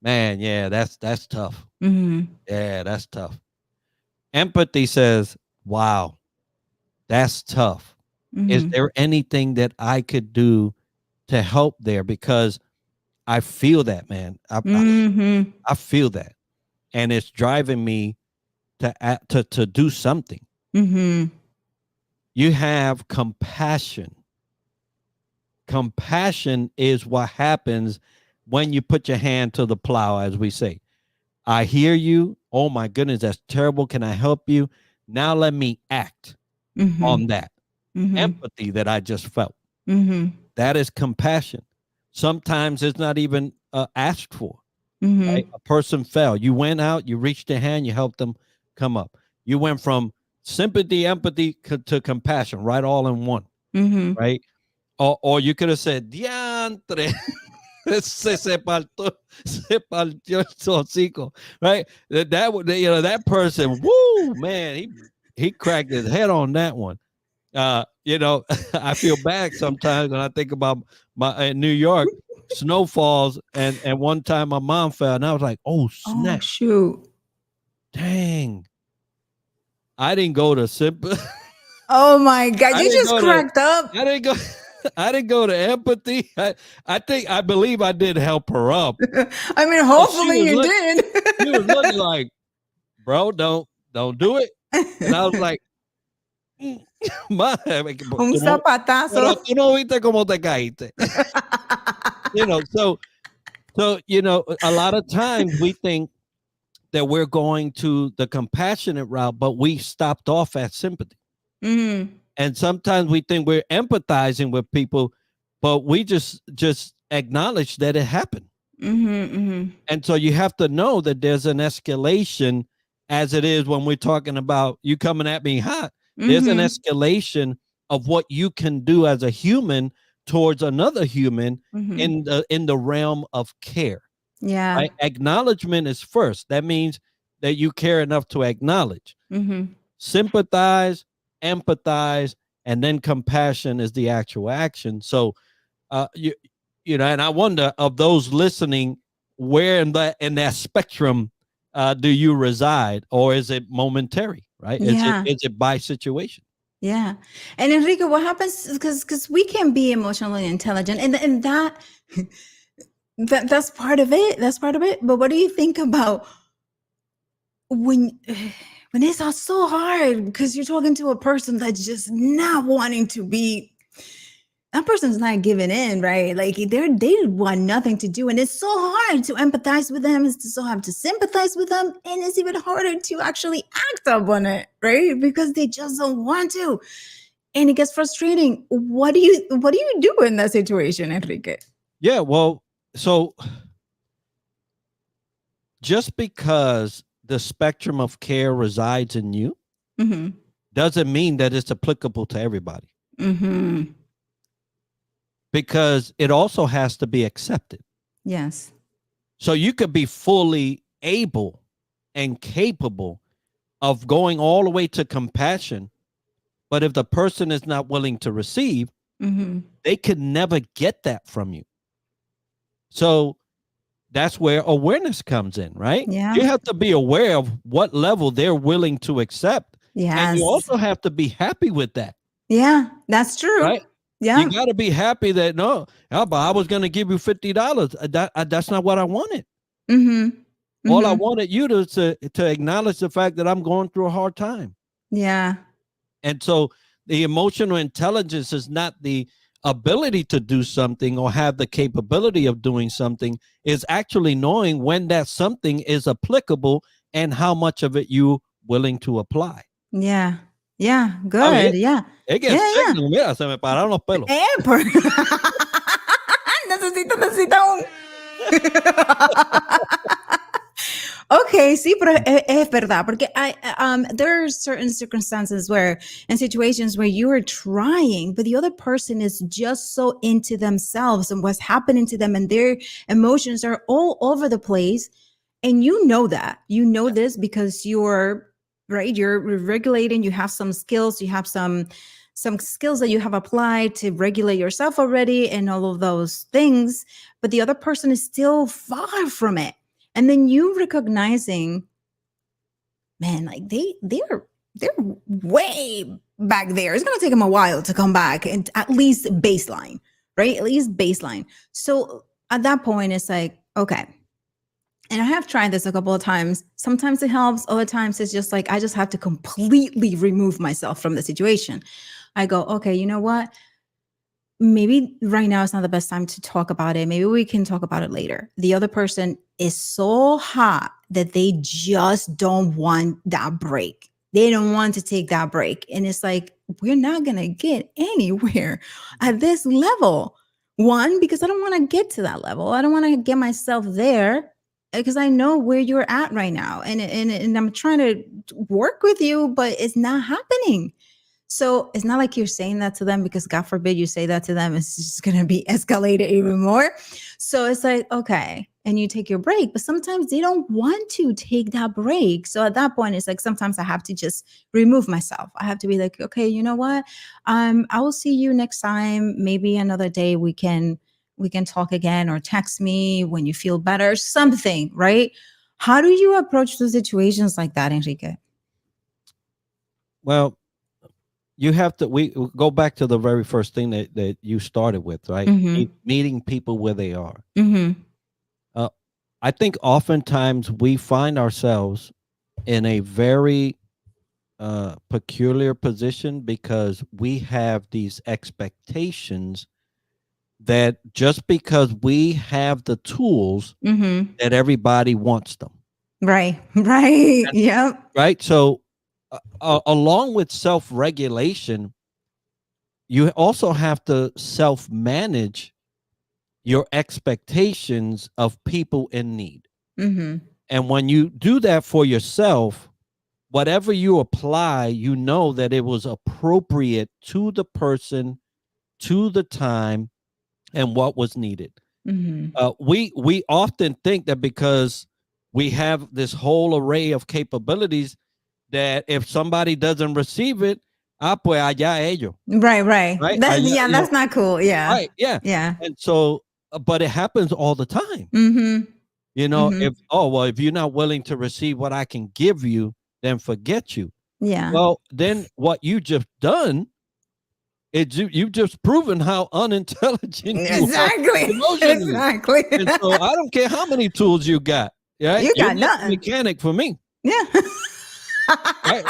[SPEAKER 1] Man, yeah, that's tough.
[SPEAKER 2] Mm-hmm.
[SPEAKER 1] Yeah, that's tough. Empathy says, "Wow, that's tough. Is
[SPEAKER 2] Mm-hmm.
[SPEAKER 1] there anything that I could do to help there? Because I feel that, man.
[SPEAKER 2] Mm-hmm.
[SPEAKER 1] I feel that, and it's driving me to do something."
[SPEAKER 2] Mm-hmm.
[SPEAKER 1] You have compassion. Compassion is what happens when you put your hand to the plow, as we say. I hear you. Oh my goodness, that's terrible. Can I help you? Now let me act
[SPEAKER 2] Mm-hmm.
[SPEAKER 1] on that
[SPEAKER 2] Mm-hmm.
[SPEAKER 1] empathy that I just felt.
[SPEAKER 2] Mm-hmm.
[SPEAKER 1] That is compassion. Sometimes it's not even asked for,
[SPEAKER 2] Mm-hmm.
[SPEAKER 1] right? A person fell. You went out, you reached a hand, you helped them come up. You went from sympathy, empathy to compassion, right? All in one,
[SPEAKER 2] Mm-hmm.
[SPEAKER 1] right? Or you could have said, diantre, se partió el hocico, right? That person, woo, man, he cracked his head on that one. I feel bad sometimes when I think about my in New York, snow falls, and one time my mom fell, and I was like, oh
[SPEAKER 2] Oh
[SPEAKER 1] snap,
[SPEAKER 2] shoot.
[SPEAKER 1] dang, I didn't go to simple.
[SPEAKER 2] Oh my God.
[SPEAKER 1] I
[SPEAKER 2] You
[SPEAKER 1] didn't
[SPEAKER 2] just
[SPEAKER 1] go to.
[SPEAKER 2] cracked up.
[SPEAKER 1] I didn't go. I didn't go to empathy. I believe I did help her up.
[SPEAKER 2] I mean,
[SPEAKER 1] But she
[SPEAKER 2] hopefully
[SPEAKER 1] was
[SPEAKER 2] you
[SPEAKER 1] look.
[SPEAKER 2] did.
[SPEAKER 1] She was looking like, bro, don't do it. And I was like, "Mm, ma,
[SPEAKER 2] Un
[SPEAKER 1] pero
[SPEAKER 2] zapatazo.
[SPEAKER 1] tú no viste cómo te caíste." So a lot of times we think that we're going to the compassionate route, but we stopped off at sympathy.
[SPEAKER 2] Mm-hmm.
[SPEAKER 1] And sometimes we think we're empathizing with people, but we just acknowledge that it happened.
[SPEAKER 2] Mm-hmm. Mm-hmm.
[SPEAKER 1] And so you have to know that there's an escalation, as it is when we're talking about you coming at me hot. There's an
[SPEAKER 2] Mm-hmm.
[SPEAKER 1] escalation of what you can do as a human towards another human
[SPEAKER 2] Mm-hmm.
[SPEAKER 1] in the realm of care.
[SPEAKER 2] Yeah.
[SPEAKER 1] Right? Acknowledgement is first. That means that you care enough to acknowledge.
[SPEAKER 2] Mm-hmm.
[SPEAKER 1] Sympathize. empathize, and then compassion is the actual action. So and I wonder, of those listening, where in that spectrum do you reside, or is it momentary? Right? Is it
[SPEAKER 2] Yeah.
[SPEAKER 1] is it by situation?
[SPEAKER 2] Yeah. And Enrique, what happens, because we can be emotionally intelligent, and that's part of it. That's part of it. But what do you think about when when it's all so hard because you're talking to a person that's just not wanting to be, that person's not giving in, right? Like they want nothing to do, and it's so hard to empathize with them. It's so hard to sympathize with them, and it's even harder to actually act up on it, right? Because they just don't want to, and it gets frustrating. What do you do in that situation, Enrique?
[SPEAKER 1] Yeah. Well, so just because the spectrum of care resides in you
[SPEAKER 2] Mm-hmm.
[SPEAKER 1] doesn't mean that it's applicable to everybody,
[SPEAKER 2] Mm-hmm.
[SPEAKER 1] because it also has to be accepted.
[SPEAKER 2] Yes.
[SPEAKER 1] So you could be fully able and capable of going all the way to compassion, but if the person is not willing to receive,
[SPEAKER 2] Mm-hmm.
[SPEAKER 1] they could never get that from you. So that's where awareness comes in, right?
[SPEAKER 2] Yeah.
[SPEAKER 1] You have to be aware of what level they're willing to accept. And you
[SPEAKER 2] Yes.
[SPEAKER 1] also have to be happy with that,
[SPEAKER 2] Yeah, that's true.
[SPEAKER 1] right? You
[SPEAKER 2] Yeah.
[SPEAKER 1] got to be happy that, no, but I was going to give you $50. That's not what I wanted.
[SPEAKER 2] Mm-hmm.
[SPEAKER 1] All I
[SPEAKER 2] Mm-hmm.
[SPEAKER 1] wanted you to acknowledge the fact that I'm going through a hard time.
[SPEAKER 2] Yeah.
[SPEAKER 1] And so the emotional intelligence is not the ability to do something or have the capability of doing something, is actually knowing when that something is applicable and how much of it you willing to apply.
[SPEAKER 2] Yeah. Yeah.
[SPEAKER 1] I mean,
[SPEAKER 2] Good. Yeah.
[SPEAKER 1] it gets
[SPEAKER 2] Yeah. Yeah.
[SPEAKER 1] signal. Mira, se me pararon los pelos.
[SPEAKER 2] Necesita un. Okay, sí, pero es verdad, porque there are certain circumstances where, in situations where you are trying, but the other person is just so into themselves and what's happening to them, and their emotions are all over the place. And you know that. You know this because you're right, you're regulating, you have some skills, you have some skills that you have applied to regulate yourself already and all of those things, but the other person is still far from it. And then you recognizing, man, like they're way back there. It's gonna take them a while to come back and at least baseline, right? At least baseline. So at that point, it's like, okay. And I have tried this a couple of times. Sometimes it helps. Other times it's just like I just have to completely remove myself from the situation. I go, okay, you know what? Maybe right now is not the best time to talk about it. Maybe we can talk about it later. The other person is so hot that they just don't want that break. They don't want to take that break. And it's like, we're not going to get anywhere at this level. One, because I don't want to get to that level. I don't want to get myself there because I know where you're at right now. And I'm trying to work with you, but it's not happening. So it's not like you're saying that to them because God forbid you say that to them, it's just going to be escalated even more. So it's like, okay. And you take your break, but sometimes they don't want to take that break. So at that point, it's like, sometimes I have to just remove myself. I have to be like, okay, you know what? I will see you next time. Maybe another day we can talk again, or text me when you feel better, something, right? How do you approach those situations like that, Enrique?
[SPEAKER 1] Well, you have to, we go back to the very first thing that you started with, right?
[SPEAKER 2] Mm-hmm.
[SPEAKER 1] Meeting people where they are.
[SPEAKER 2] Mm-hmm.
[SPEAKER 1] I think oftentimes we find ourselves in a very peculiar position because we have these expectations that just because we have the tools,
[SPEAKER 2] Mm-hmm.
[SPEAKER 1] that everybody wants them.
[SPEAKER 2] Right. Right. Yep.
[SPEAKER 1] Right. So along with self-regulation, you also have to self-manage your expectations of people in need.
[SPEAKER 2] Mm-hmm.
[SPEAKER 1] And when you do that for yourself, whatever you apply, you know that it was appropriate to the person, to the time, and what was needed.
[SPEAKER 2] Mm-hmm.
[SPEAKER 1] We often think that because we have this whole array of capabilities, that if somebody doesn't receive it, Ah, pues allá ellos,
[SPEAKER 2] Right.
[SPEAKER 1] right?
[SPEAKER 2] That's
[SPEAKER 1] Allá,
[SPEAKER 2] yeah, that's not cool. Yeah.
[SPEAKER 1] right, yeah.
[SPEAKER 2] Yeah.
[SPEAKER 1] And so, but it happens all the time.
[SPEAKER 2] Mm-hmm.
[SPEAKER 1] If
[SPEAKER 2] Mm-hmm.
[SPEAKER 1] oh well, if you're not willing to receive what I can give you, then forget you.
[SPEAKER 2] Yeah.
[SPEAKER 1] Well, then what you just done is you've just proven how unintelligent you are
[SPEAKER 2] Exactly.
[SPEAKER 1] emotionally.
[SPEAKER 2] Exactly.
[SPEAKER 1] And so I don't care how many tools you got, right?
[SPEAKER 2] You
[SPEAKER 1] You're
[SPEAKER 2] got
[SPEAKER 1] not the
[SPEAKER 2] nothing.
[SPEAKER 1] mechanic for me,
[SPEAKER 2] Yeah.
[SPEAKER 1] right?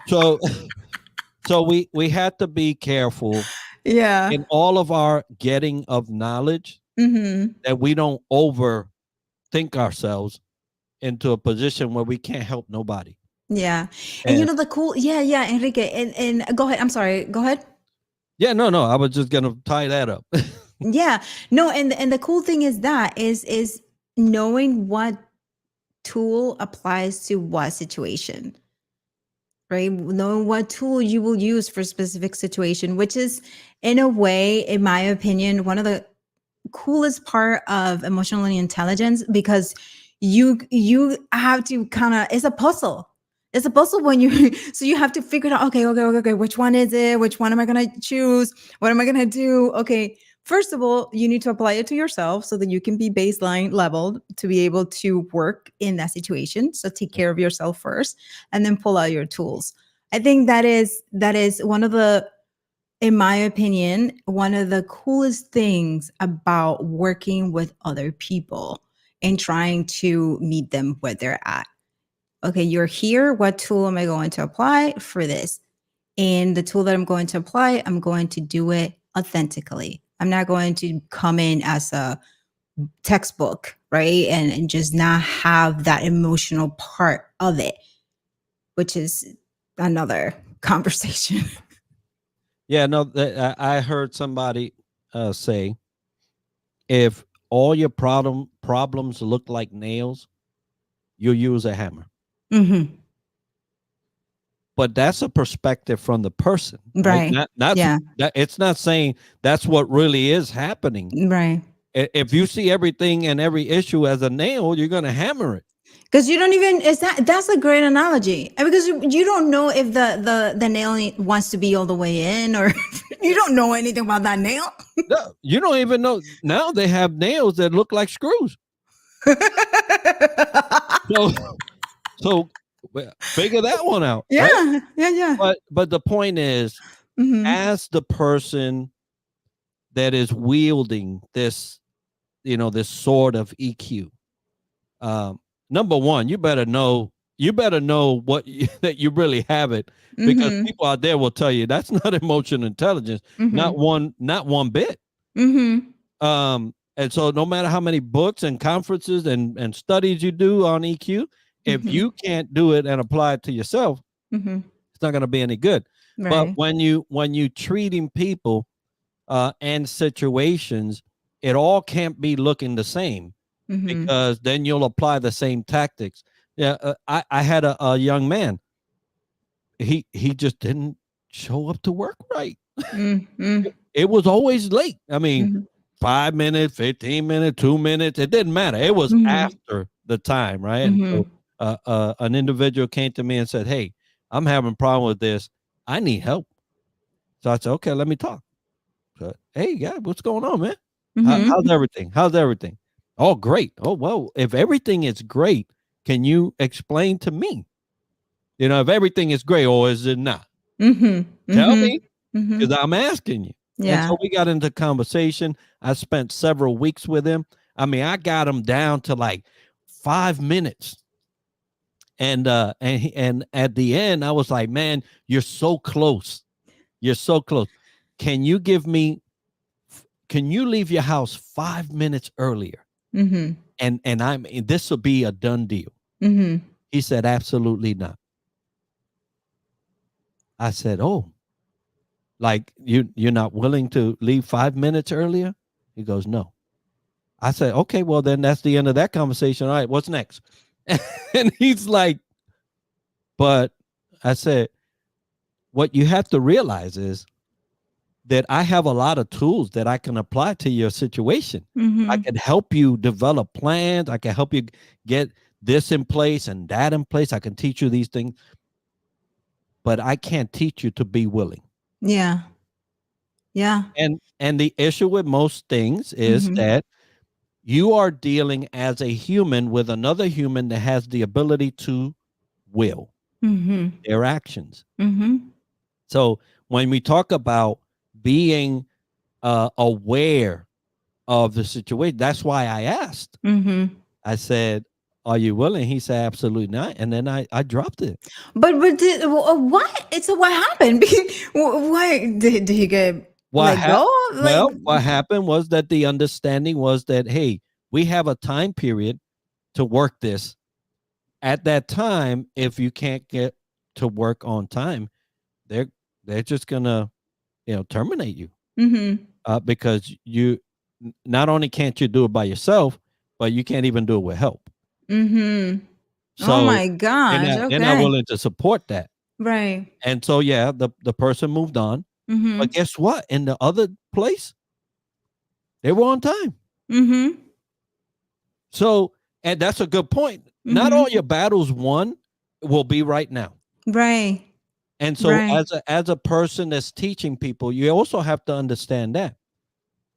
[SPEAKER 1] So so we had to be careful
[SPEAKER 2] Yeah.
[SPEAKER 1] in all of our getting of knowledge
[SPEAKER 2] Mm-hmm.
[SPEAKER 1] that we don't overthink ourselves into a position where we can't help nobody.
[SPEAKER 2] Yeah. And
[SPEAKER 1] And
[SPEAKER 2] the cool, yeah, Enrique. And go ahead. I'm sorry. Go ahead.
[SPEAKER 1] yeah, no, I was just gonna tie that up.
[SPEAKER 2] Yeah. No, and the cool thing is that is knowing what tool applies to what situation, right? Knowing what tool you will use for a specific situation, which is in a way, in my opinion, one of the coolest part of emotional intelligence, because you have to kind of, it's a puzzle. It's a puzzle when you so you have to figure it out. Okay, which one is it? Which one am I gonna choose? What am I gonna do? Okay, first of all, you need to apply it to yourself so that you can be baseline leveled to be able to work in that situation. So take care of yourself first, and then pull out your tools. I think that is one of the, in my opinion, one of the coolest things about working with other people and trying to meet them where they're at. Okay, you're here. What tool am I going to apply for this? And the tool that I'm going to apply, I'm going to do it authentically. I'm not going to come in as a textbook, right? And just not have that emotional part of it, which is another conversation.
[SPEAKER 1] Yeah, no, I heard somebody say if all your problems look like nails, you'll use a hammer.
[SPEAKER 2] Hmm.
[SPEAKER 1] But that's a perspective from the person, right?
[SPEAKER 2] Right.
[SPEAKER 1] Not
[SPEAKER 2] Yeah.
[SPEAKER 1] that it's not saying that's what really is happening.
[SPEAKER 2] Right.
[SPEAKER 1] If you see everything and every issue as a nail, you're going to hammer it.
[SPEAKER 2] Because you don't even, is that's a great analogy. And because you don't know if the nail wants to be all the way in, or you don't know anything about that nail.
[SPEAKER 1] No, you don't even know. Now they have nails that look like screws. So so figure that one out, right?
[SPEAKER 2] Yeah.
[SPEAKER 1] But the point is,
[SPEAKER 2] Hmm.
[SPEAKER 1] as the person that is wielding this sort of EQ, number one, you better know what that you really have it, because
[SPEAKER 2] Hmm.
[SPEAKER 1] people out there will tell you that's not emotional intelligence,
[SPEAKER 2] Hmm.
[SPEAKER 1] not one bit.
[SPEAKER 2] Hmm.
[SPEAKER 1] And so no matter how many books and conferences and studies you do on EQ, if
[SPEAKER 2] Hmm.
[SPEAKER 1] you can't do it and apply it to yourself,
[SPEAKER 2] Hmm.
[SPEAKER 1] it's not going to be any good. But
[SPEAKER 2] Right.
[SPEAKER 1] when you treating people and situations, it all can't be looking the same,
[SPEAKER 2] Hmm.
[SPEAKER 1] because then you'll apply the same tactics. Yeah, I had a young man. He just didn't show up to work right.
[SPEAKER 2] Hmm.
[SPEAKER 1] It was always late. I mean,
[SPEAKER 2] Hmm.
[SPEAKER 1] 5 minutes, 15 minutes, 2 minutes. It didn't matter. It was
[SPEAKER 2] Hmm.
[SPEAKER 1] after the time, right? And
[SPEAKER 2] Hmm.
[SPEAKER 1] so an individual came to me and said, "Hey, I'm having a problem with this. I need help." So I said, "Okay, let me talk." So, hey, yeah, what's going on, man? How's
[SPEAKER 2] Hmm.
[SPEAKER 1] everything? How's everything? Oh, great. Oh, well, if everything is great, can you explain to me? If everything is great, or is it not?
[SPEAKER 2] Hmm.
[SPEAKER 1] Tell
[SPEAKER 2] Hmm.
[SPEAKER 1] me,
[SPEAKER 2] Hmm.
[SPEAKER 1] because I'm asking you. And
[SPEAKER 2] Yeah.
[SPEAKER 1] so we got into conversation. I spent several weeks with him. I mean, I got him down to like 5 minutes. And at the end, I was like, man, you're so close. You're so close. Can you give me can you leave your house 5 minutes earlier?
[SPEAKER 2] Hmm.
[SPEAKER 1] And this will be a done deal.
[SPEAKER 2] Hmm.
[SPEAKER 1] He said, absolutely not. I said, oh, like you're not willing to leave 5 minutes earlier? He goes, no. I said, okay, well then that's the end of that conversation. All right, what's next? And he's like, but I said, what you have to realize is that I have a lot of tools that I can apply to your situation. I
[SPEAKER 2] Hmm.
[SPEAKER 1] can help you develop plans. I can help you get this in place and that in place. I can teach you these things. but I can't teach you to be willing.
[SPEAKER 2] Yeah. Yeah.
[SPEAKER 1] And the issue with most things is
[SPEAKER 2] Mhm.
[SPEAKER 1] that you are dealing as a human with another human that has the ability to will
[SPEAKER 2] Mhm.
[SPEAKER 1] their actions.
[SPEAKER 2] Mhm.
[SPEAKER 1] So when we talk about being aware of the situation, that's why I asked.
[SPEAKER 2] Mhm.
[SPEAKER 1] I said, "Are you willing?" He said, "Absolutely not." And then I dropped it.
[SPEAKER 2] What? So what happened? Why did he get
[SPEAKER 1] What
[SPEAKER 2] let
[SPEAKER 1] happened?
[SPEAKER 2] go? Like,
[SPEAKER 1] Well, what happened was that the understanding was that, hey, we have a time period to work this. At that time, if you can't get to work on time, they're they're just gonna terminate you,
[SPEAKER 2] mhm.
[SPEAKER 1] because you not only can't you do it by yourself, but you can't even do it with help.
[SPEAKER 2] Mhm. Oh
[SPEAKER 1] So
[SPEAKER 2] my
[SPEAKER 1] they're
[SPEAKER 2] gosh.
[SPEAKER 1] not
[SPEAKER 2] Okay.
[SPEAKER 1] willing to support that.
[SPEAKER 2] Right.
[SPEAKER 1] And so yeah, the person moved on. But
[SPEAKER 2] Mhm.
[SPEAKER 1] guess what? In the other place, they were on time.
[SPEAKER 2] Mhm.
[SPEAKER 1] So, and that's a good point. Not all
[SPEAKER 2] Mhm.
[SPEAKER 1] your battles won will be right now.
[SPEAKER 2] Right.
[SPEAKER 1] And so
[SPEAKER 2] Right.
[SPEAKER 1] as a person that's teaching people, you also have to understand that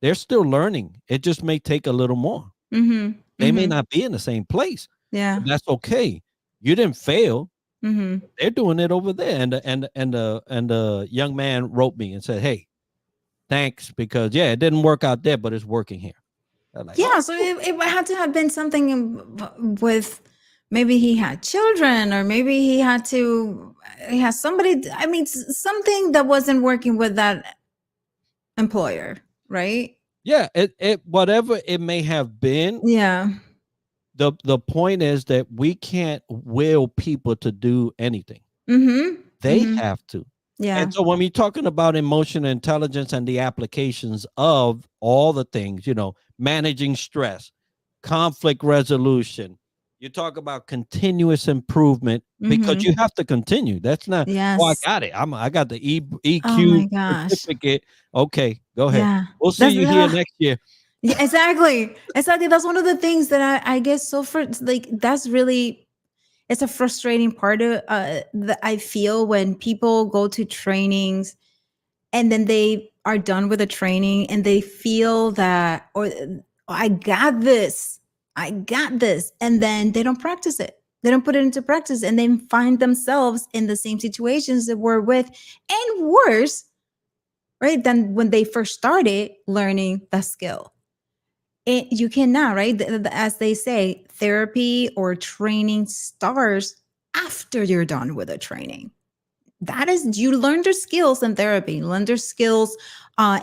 [SPEAKER 1] they're still learning. It just may take a little more.
[SPEAKER 2] Mhm.
[SPEAKER 1] They may
[SPEAKER 2] Mhm.
[SPEAKER 1] not be in the same place,
[SPEAKER 2] Yeah.
[SPEAKER 1] but that's okay. You didn't fail.
[SPEAKER 2] Mhm.
[SPEAKER 1] They're doing it over there. And the young man wrote me and said, "Hey, thanks, because yeah, it didn't work out there, but it's working here." I'm like, "Oh,
[SPEAKER 2] Yeah, so
[SPEAKER 1] cool."
[SPEAKER 2] it had to have been something with maybe he had children or maybe he has somebody, I mean something that wasn't working with that employer, right?
[SPEAKER 1] Yeah, it whatever it may have been,
[SPEAKER 2] Yeah.
[SPEAKER 1] the point is that we can't will people to do anything.
[SPEAKER 2] Mhm.
[SPEAKER 1] They
[SPEAKER 2] Mhm.
[SPEAKER 1] have to. And
[SPEAKER 2] Yeah.
[SPEAKER 1] so when we're talking about emotional intelligence and the applications of all the things, managing stress, conflict resolution, you talk about continuous improvement, because you
[SPEAKER 2] Mhm.
[SPEAKER 1] have to continue. That's not, "Oh, I
[SPEAKER 2] Yes.
[SPEAKER 1] got it. I got the
[SPEAKER 2] Oh
[SPEAKER 1] EQ
[SPEAKER 2] my gosh.
[SPEAKER 1] certificate. Okay, go ahead.
[SPEAKER 2] Yeah.
[SPEAKER 1] We'll see
[SPEAKER 2] That's
[SPEAKER 1] you here next year."
[SPEAKER 2] yeah, exactly. Exactly. That's one of the things that I get so for like that's really it's a frustrating part of that I feel when people go to trainings and then they are done with the training and they feel that or I got this. I got this. And then they don't practice it. They don't put it into practice and then find themselves in the same situations that we're with and worse, right? Than when they first started learning the skill. You cannot, right? As they say, therapy or training starts after you're done with the training. That is, you learn their skills in therapy, learn their skills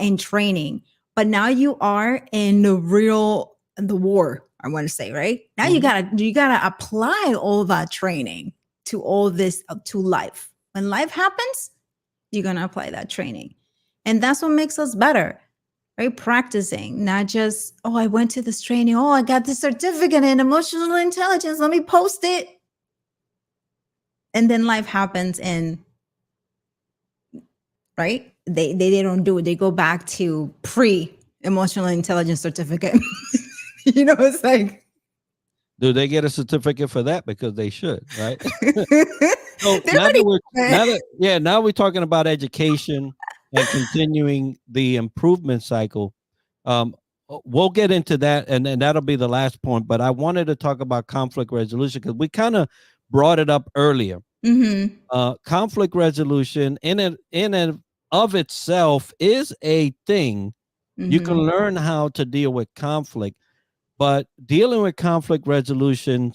[SPEAKER 2] in training, but now you are in the war. I want to say, right now
[SPEAKER 1] Mhm.
[SPEAKER 2] you gotta apply all that training to all this to life. When life happens, you're gonna apply that training, and that's what makes us better, right? Practicing, not just, oh, I went to this training. Oh, I got this certificate in emotional intelligence. Let me post it. And then life happens and right? They don't do it. They go back to pre emotional intelligence certificate. It's like
[SPEAKER 1] Do they get a certificate for that? Because they should, right? So
[SPEAKER 2] they're pretty good.
[SPEAKER 1] now we're talking about education and continuing the improvement cycle. We'll get into that, and then that'll be the last point. But I wanted to talk about conflict resolution because we kind of brought it up earlier.
[SPEAKER 2] Mhm.
[SPEAKER 1] Conflict resolution in and of itself is a thing. You can
[SPEAKER 2] Mhm.
[SPEAKER 1] learn how to deal with conflict, but dealing with conflict resolution,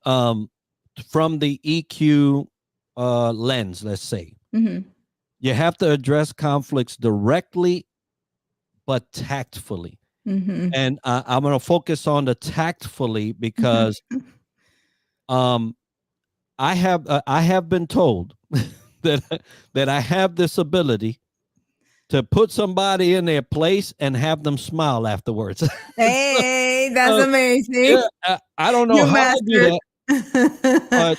[SPEAKER 1] um, from the EQ lens, let's say,
[SPEAKER 2] Mhm.
[SPEAKER 1] you have to address conflicts directly but tactfully.
[SPEAKER 2] Mhm.
[SPEAKER 1] And I'm going to focus on the tactfully
[SPEAKER 2] Mhm.
[SPEAKER 1] because um, I have been told that that I have this ability to put somebody in their place and have them smile afterwards. so,
[SPEAKER 2] Hey, that's
[SPEAKER 1] so, yeah,
[SPEAKER 2] amazing.
[SPEAKER 1] I don't know
[SPEAKER 2] You
[SPEAKER 1] how I do
[SPEAKER 2] mastered.
[SPEAKER 1] that, but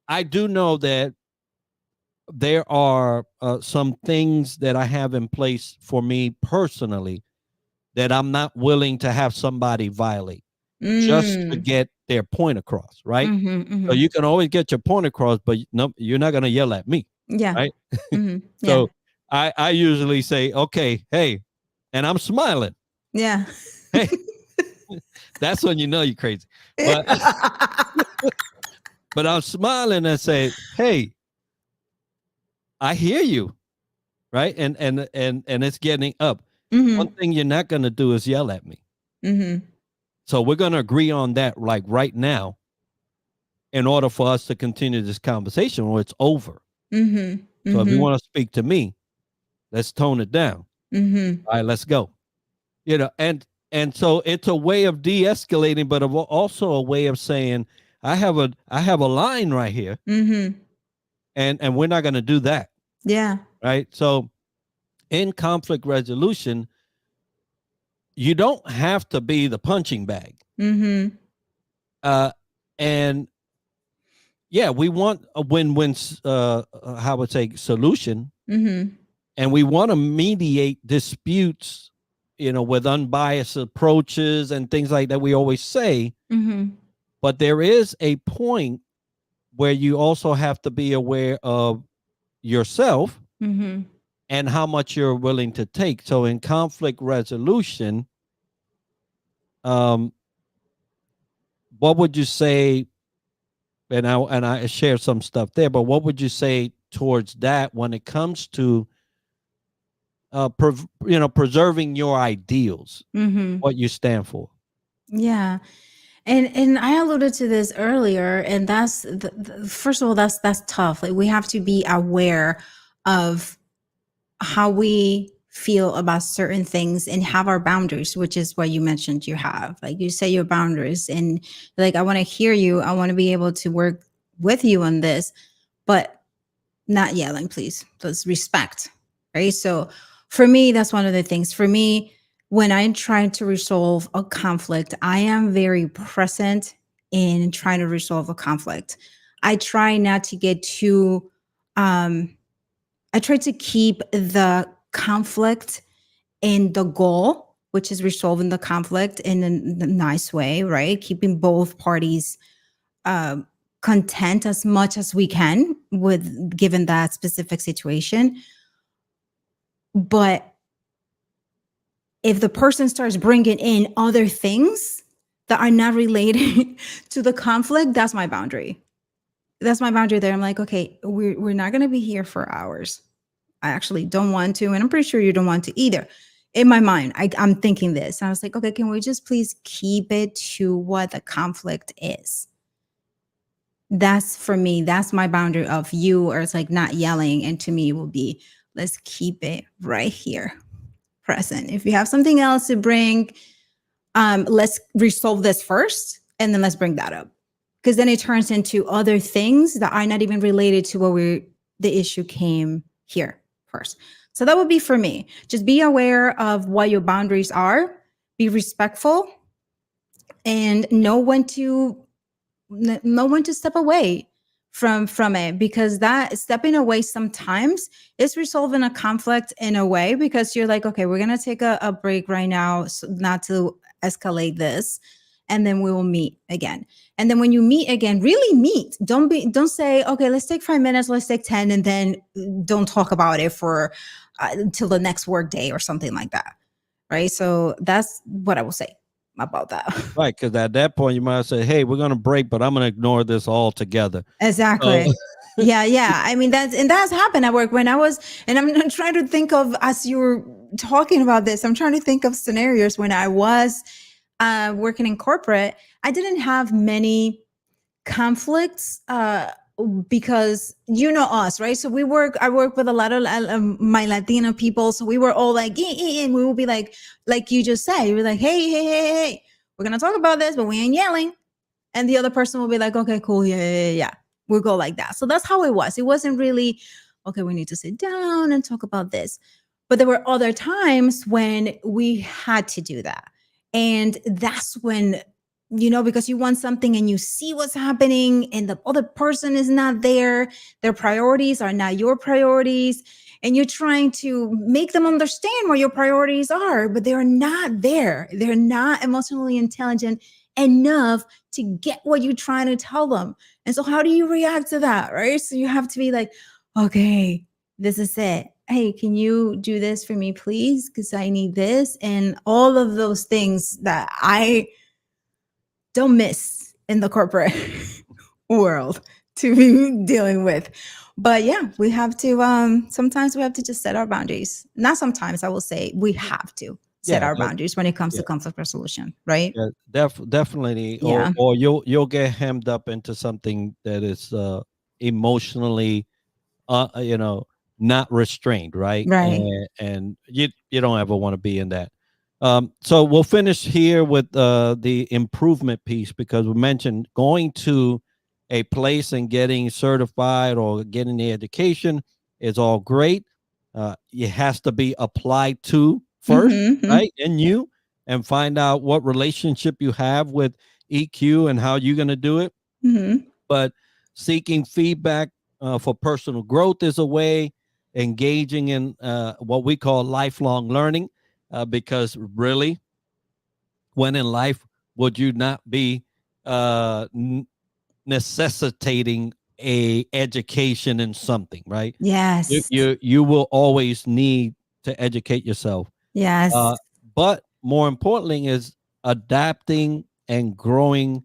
[SPEAKER 1] I do know that there are some things that I have in place for me personally that I'm not willing to have somebody violate. just to
[SPEAKER 2] Mm.
[SPEAKER 1] get their point across, right?
[SPEAKER 2] Mhm,
[SPEAKER 1] So
[SPEAKER 2] mhm.
[SPEAKER 1] you can always get your point across, but no, you're not going to yell at me,
[SPEAKER 2] Yeah.
[SPEAKER 1] right?
[SPEAKER 2] Yeah.
[SPEAKER 1] So I usually say, okay, hey, and I'm smiling.
[SPEAKER 2] Yeah.
[SPEAKER 1] Hey, that's when you know you're crazy. But but I'm smiling and say, hey, I hear you, right? And it's getting up. One
[SPEAKER 2] Mhm.
[SPEAKER 1] thing you're not going to do is yell at me.
[SPEAKER 2] Mhm.
[SPEAKER 1] So we're going to agree on that like right now in order for us to continue this conversation or it's over.
[SPEAKER 2] Mhm.
[SPEAKER 1] So if you
[SPEAKER 2] Mhm.
[SPEAKER 1] want to speak to me, let's tone it down.
[SPEAKER 2] Mhm.
[SPEAKER 1] All right, let's go. And so it's a way of de-escalating, but also a way of saying, I have a line right here,
[SPEAKER 2] Mhm.
[SPEAKER 1] and we're not going to do that,
[SPEAKER 2] Yeah.
[SPEAKER 1] right? So in conflict resolution, you don't have to be the punching bag.
[SPEAKER 2] Mhm.
[SPEAKER 1] Uh, and yeah, we want a win-win, how would say, solution,
[SPEAKER 2] Mhm.
[SPEAKER 1] and we want to mediate disputes, with unbiased approaches and things like that. We always say,
[SPEAKER 2] Mhm.
[SPEAKER 1] but there is a point where you also have to be aware of yourself
[SPEAKER 2] Mhm.
[SPEAKER 1] and how much you're willing to take. So in conflict resolution, um, what would you say? And I share some stuff there, but what would you say towards that when it comes to preserving your ideals,
[SPEAKER 2] Mhm.
[SPEAKER 1] what you stand for?
[SPEAKER 2] Yeah. And I alluded to this earlier, and first of all, that's tough. Like, we have to be aware of how we feel about certain things and have our boundaries, which is what you mentioned you have. Like, you say your boundaries, and like, I want to hear you. I want to be able to work with you on this, but not yelling, please. Let's respect. Right. So for me, that's one of the things. For me, when I'm trying to resolve a conflict, I am very present in trying to resolve a conflict. I try not to get too um I try to keep the conflict and the goal, which is resolving the conflict in a nice way, right? Keeping both parties um, content as much as we can with given that specific situation. But if the person starts bringing in other things that are not related to the conflict, that's my boundary. That's my boundary there. I'm like, okay, we're not going to be here for hours. I actually don't want to, and I'm pretty sure you don't want to either. In my mind, I'm thinking this. I was like, okay, can we just please keep it to what the conflict is? That's for me, that's my boundary of you, or it's like not yelling. And to me, it will be, let's keep it right here, present. If you have something else to bring, let's resolve this first, and then let's bring that up. Because then it turns into other things that are not even related to what the issue came here first. So that would be for me. Just be aware of what your boundaries are, be respectful, and know when to step away from it, because that stepping away sometimes is resolving a conflict in a way, because you're like, okay, we're gonna take a break right now, so not to escalate this, and then we will meet again. And then when you meet again, really meet. Don't say, okay, let's take 5 minutes, let's take 10, and then don't talk about it for until the next work day or something like that, right? So that's what I will say about that.
[SPEAKER 1] Right, because at that point you might say, "Hey, we're going to break, but I'm going to ignore this altogether." So,
[SPEAKER 2] Exactly. Yeah, yeah. I mean, that's happened at work when I was, and I'm trying to think of, as you were talking about this, I'm trying to think of scenarios when I was working in corporate. I didn't have many conflicts because you know us, right? So I work with a lot of my Latino people. So we were all like, and we will be like you just said, you were like, hey, we're going to talk about this, but we ain't yelling. And the other person will be like, okay, cool. Yeah. We'll go like that. So that's how it was. It wasn't really, okay, we need to sit down and talk about this. But there were other times when we had to do that. And that's when, because you want something and you see what's happening and the other person is not there. Their priorities are not your priorities. And you're trying to make them understand what your priorities are, but they're not there. They're not emotionally intelligent enough to get what you're trying to tell them. And so, how do you react to that? Right. So, you have to be like, okay, this is it. Hey, can you do this for me, please? Because I need this. And all of those things that I don't miss in the corporate world to be dealing with. But yeah, we have to sometimes we have to just set our boundaries. Not sometimes, I will say we have to set
[SPEAKER 1] Yeah,
[SPEAKER 2] our boundaries when it comes
[SPEAKER 1] yeah,
[SPEAKER 2] to conflict resolution, right?
[SPEAKER 1] yeah, definitely.
[SPEAKER 2] Yeah.
[SPEAKER 1] Or you'll get hemmed up into something that is emotionally you know, not restrained, right?
[SPEAKER 2] Right.
[SPEAKER 1] And you don't ever want to be in that. So we'll finish here with the improvement piece, because we mentioned going to a place and getting certified or getting the education is all great. It has to be applied to first,
[SPEAKER 2] Mm-hmm.
[SPEAKER 1] right? In you, and find out what relationship you have with EQ and how you're going to do it.
[SPEAKER 2] Mm-hmm.
[SPEAKER 1] But seeking feedback for personal growth is a way. Engaging in what we call lifelong learning, because really, when in life would you not be uh, necessitating a education in something, right? you,
[SPEAKER 2] Yes.
[SPEAKER 1] you you will always need to educate yourself,
[SPEAKER 2] Yes.
[SPEAKER 1] uh, but more importantly is adapting and growing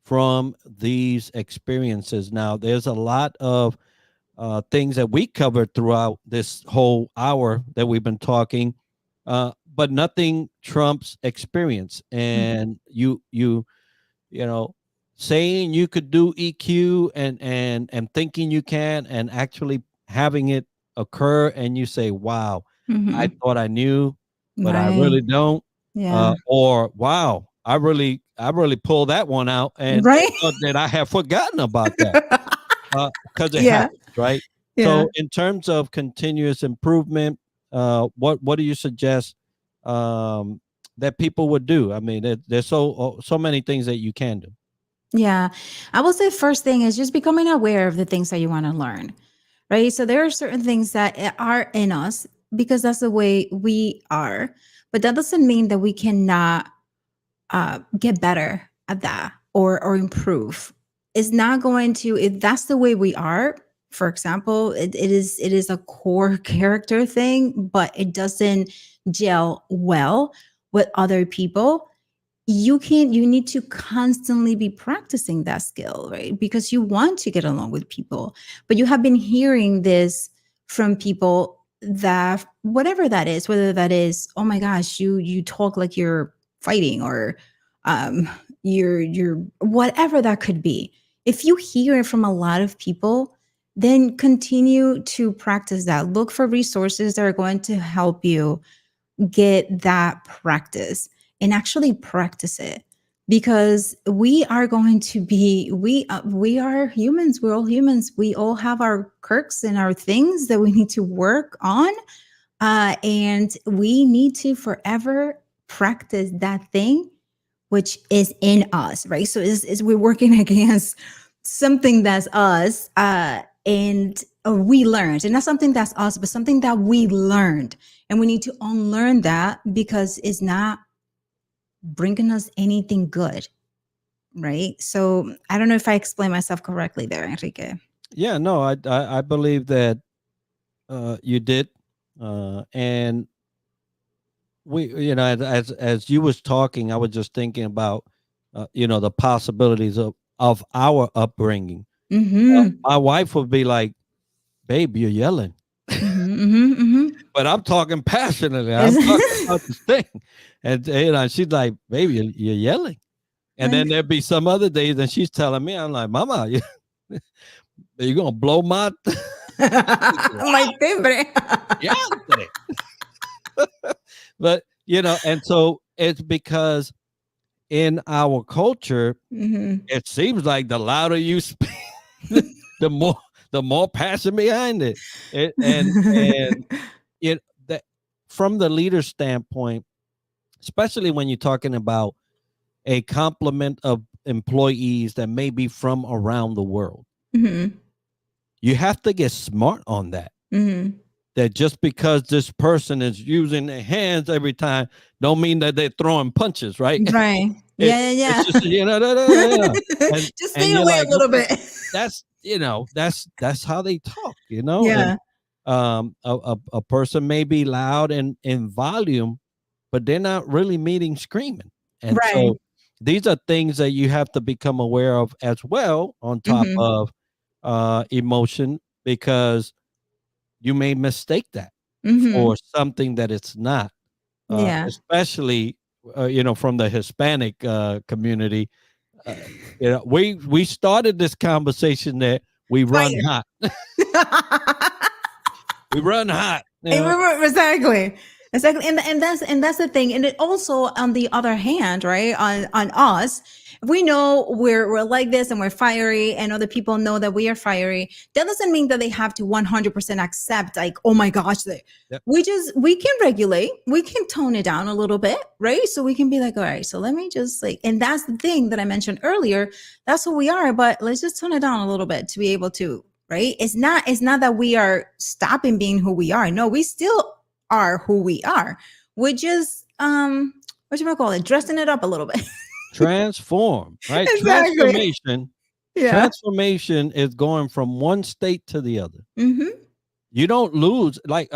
[SPEAKER 1] from these experiences. Now, there's a lot of things that we covered throughout this whole hour that we've been talking, but nothing trumps experience. And you know, saying you could do EQ and thinking you can, and actually having it occur, and you say, "Wow, I
[SPEAKER 2] Mm-hmm.
[SPEAKER 1] thought I knew, but I
[SPEAKER 2] Right.
[SPEAKER 1] really don't,"
[SPEAKER 2] Yeah.
[SPEAKER 1] or "Wow, I really pulled that one out, and
[SPEAKER 2] Right.
[SPEAKER 1] thought that I have forgotten about that." Because it
[SPEAKER 2] Yeah.
[SPEAKER 1] happens, right?
[SPEAKER 2] Yeah.
[SPEAKER 1] So, in terms of continuous improvement, what do you suggest um, that people would do? I mean, there's so many things that you can do.
[SPEAKER 2] Yeah. I will say first thing is just becoming aware of the things that you want to learn. Right. So there are certain things that are in us because that's the way we are. But that doesn't mean that we cannot get better at that or improve. It's not going to, if that's the way we are, for example, it is a core character thing, but it doesn't gel well with other people. You need to constantly be practicing that skill, right? Because you want to get along with people, but you have been hearing this from people that whatever that is, whether that is, oh my gosh, you talk like you're fighting, or um you're whatever that could be. If you hear it from a lot of people, then continue to practice that. Look for resources that are going to help you get that practice and actually practice it, because we are going to be we are humans, we're all humans, we all have our quirks and our things that we need to work on, and we need to forever practice that thing which is in us, right? So is we're working against something that's us, and we learned, and not something that's us, but something that we learned, and we need to unlearn that because it's not bringing us anything good, right? So I don't know if I explained myself correctly there, Enrique.
[SPEAKER 1] Yeah, no, I believe that you did, and as you was talking, I was just thinking about the possibilities of our upbringing.
[SPEAKER 2] Mm-hmm.
[SPEAKER 1] My wife would be like, "Babe, you're yelling,"
[SPEAKER 2] Mm-hmm. Mm-hmm. Mm-hmm.
[SPEAKER 1] but I'm talking passionately. I'm talking about this thing, and she's like, "Baby, you're yelling." And then there'd be some other days, and she's telling me, I'm like, "Mama, you gonna blow my
[SPEAKER 2] My timbre.
[SPEAKER 1] yeah today?" But and so it's because in our culture,
[SPEAKER 2] Mm-hmm.
[SPEAKER 1] it seems like the louder you speak, the more passion behind it. And it that from the leader standpoint, especially when you're talking about a complement of employees that may be from around the world,
[SPEAKER 2] Mm-hmm.
[SPEAKER 1] you have to get smart on that.
[SPEAKER 2] Mm-hmm.
[SPEAKER 1] That just because this person is using their hands every time, don't mean that they're throwing punches, right?
[SPEAKER 2] Right. Yeah.
[SPEAKER 1] it's just, da, da, da, da.
[SPEAKER 2] Just
[SPEAKER 1] And
[SPEAKER 2] stay
[SPEAKER 1] you're
[SPEAKER 2] away
[SPEAKER 1] like,
[SPEAKER 2] a little
[SPEAKER 1] okay,
[SPEAKER 2] bit.
[SPEAKER 1] that's how they talk, and
[SPEAKER 2] Yeah.
[SPEAKER 1] a person may be loud in volume, but they're not really meeting screaming. And
[SPEAKER 2] Right.
[SPEAKER 1] so these are things that you have to become aware of as well, on top
[SPEAKER 2] Hmm.
[SPEAKER 1] of emotion, because you may mistake that
[SPEAKER 2] Hmm.
[SPEAKER 1] for something that it's not,
[SPEAKER 2] Yeah.
[SPEAKER 1] especially from the Hispanic community. uh, we started this conversation that we run
[SPEAKER 2] Fire.
[SPEAKER 1] hot. We run hot.
[SPEAKER 2] Exactly. Exactly. And that's the thing. And it also, on the other hand, right, on us, we know we're like this and we're fiery, and other people know that we are fiery. That doesn't mean that they have to 100% accept, like, oh my gosh,
[SPEAKER 1] Yep.
[SPEAKER 2] we can regulate, we can tone it down a little bit, right? So we can be like, all right, so let me just, like, and that's the thing that I mentioned earlier. That's who we are, but let's just tone it down a little bit to be able to, right? It's not that we are stopping being who we are. No, we still are who we are. We're just what you might call it, dressing it up a little bit.
[SPEAKER 1] Transform, right?
[SPEAKER 2] Exactly. Yeah.
[SPEAKER 1] Transformation is going from one state to the other.
[SPEAKER 2] Mm-hmm.
[SPEAKER 1] You don't lose, like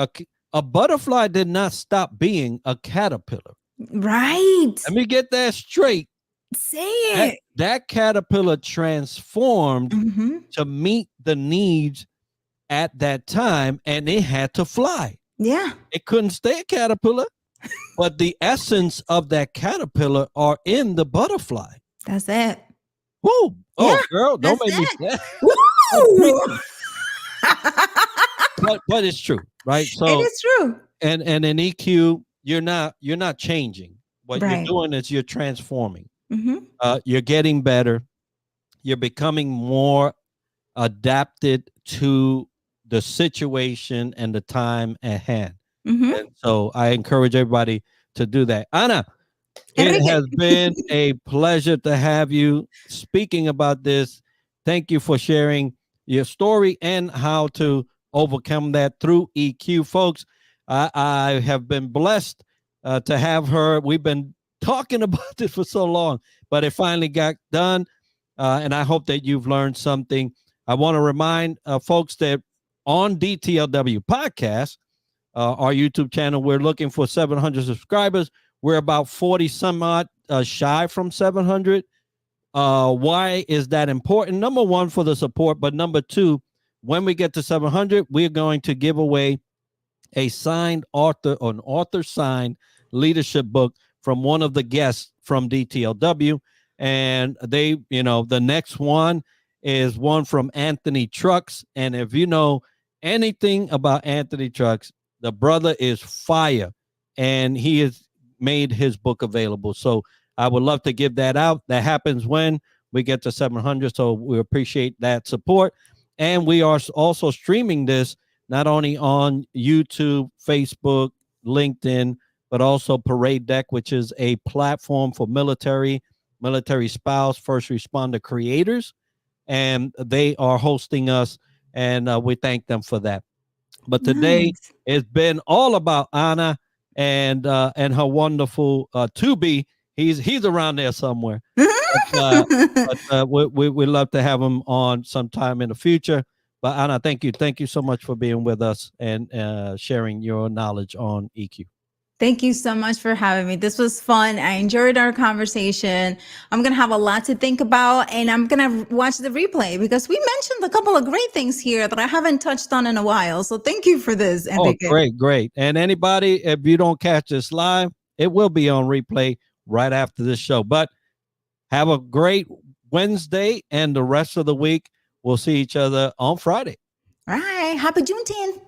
[SPEAKER 1] a butterfly did not stop being a caterpillar.
[SPEAKER 2] Right.
[SPEAKER 1] Let me get that straight.
[SPEAKER 2] Say
[SPEAKER 1] That,
[SPEAKER 2] it.
[SPEAKER 1] that caterpillar transformed
[SPEAKER 2] Mm-hmm.
[SPEAKER 1] to meet the needs at that time, and it had to fly.
[SPEAKER 2] Yeah.
[SPEAKER 1] It couldn't stay a caterpillar, but the essence of that caterpillar are in the butterfly.
[SPEAKER 2] That's it.
[SPEAKER 1] Woo!
[SPEAKER 2] Yeah.
[SPEAKER 1] Oh, girl, don't
[SPEAKER 2] That's
[SPEAKER 1] make me
[SPEAKER 2] it.
[SPEAKER 1] sad. I'm
[SPEAKER 2] Woo!
[SPEAKER 1] preaching. But it's true, right?
[SPEAKER 2] It
[SPEAKER 1] So,
[SPEAKER 2] is true.
[SPEAKER 1] and in EQ, you're not changing. What you're
[SPEAKER 2] Right.
[SPEAKER 1] doing is you're transforming.
[SPEAKER 2] Mm-hmm.
[SPEAKER 1] You're getting better. You're becoming more adapted to the situation and the time at hand.
[SPEAKER 2] Mm-hmm.
[SPEAKER 1] And so I encourage everybody to do that. Ana, it
[SPEAKER 2] Enrique.
[SPEAKER 1] has been a pleasure to have you speaking about this. Thank you for sharing your story and how to overcome that through EQ, folks. I have been blessed to have her. We've been talking about this for so long, but it finally got done. And I hope that you've learned something. I want to remind folks that on DTLW Podcast, our YouTube channel, we're looking for 700 subscribers. We're about 40 some odd shy from 700. Why is that important? Number one, for the support, but number two, when we get to 700, we're going to give away a signed author or an author signed leadership book from one of the guests from DTLW. And the next one is one from Anthony Trucks. And if you know anything about Anthony Trucks, the brother is fire, and he has made his book available. So I would love to give that out. That happens when we get to 700. So we appreciate that support. And we are also streaming this not only on YouTube, Facebook, LinkedIn, but also Parade Deck, which is a platform for military spouse, first responder creators. And they are hosting us, and we thank them for that. But today
[SPEAKER 2] Nice.
[SPEAKER 1] it's been all about Ana and her wonderful Tubi. He's around there somewhere. But we love to have him on sometime in the future. But Ana, thank you so much for being with us and sharing your knowledge on EQ.
[SPEAKER 2] Thank you so much for having me. This was fun. I enjoyed our conversation. I'm going to have a lot to think about, and I'm going to watch the replay because we mentioned a couple of great things here that I haven't touched on in a while. So thank you for this,
[SPEAKER 1] Oh,
[SPEAKER 2] Enrique.
[SPEAKER 1] great. And anybody, if you don't catch this live, it will be on replay right after this show. But have a great Wednesday and the rest of the week. We'll see each other on Friday.
[SPEAKER 2] All right. Happy Juneteenth.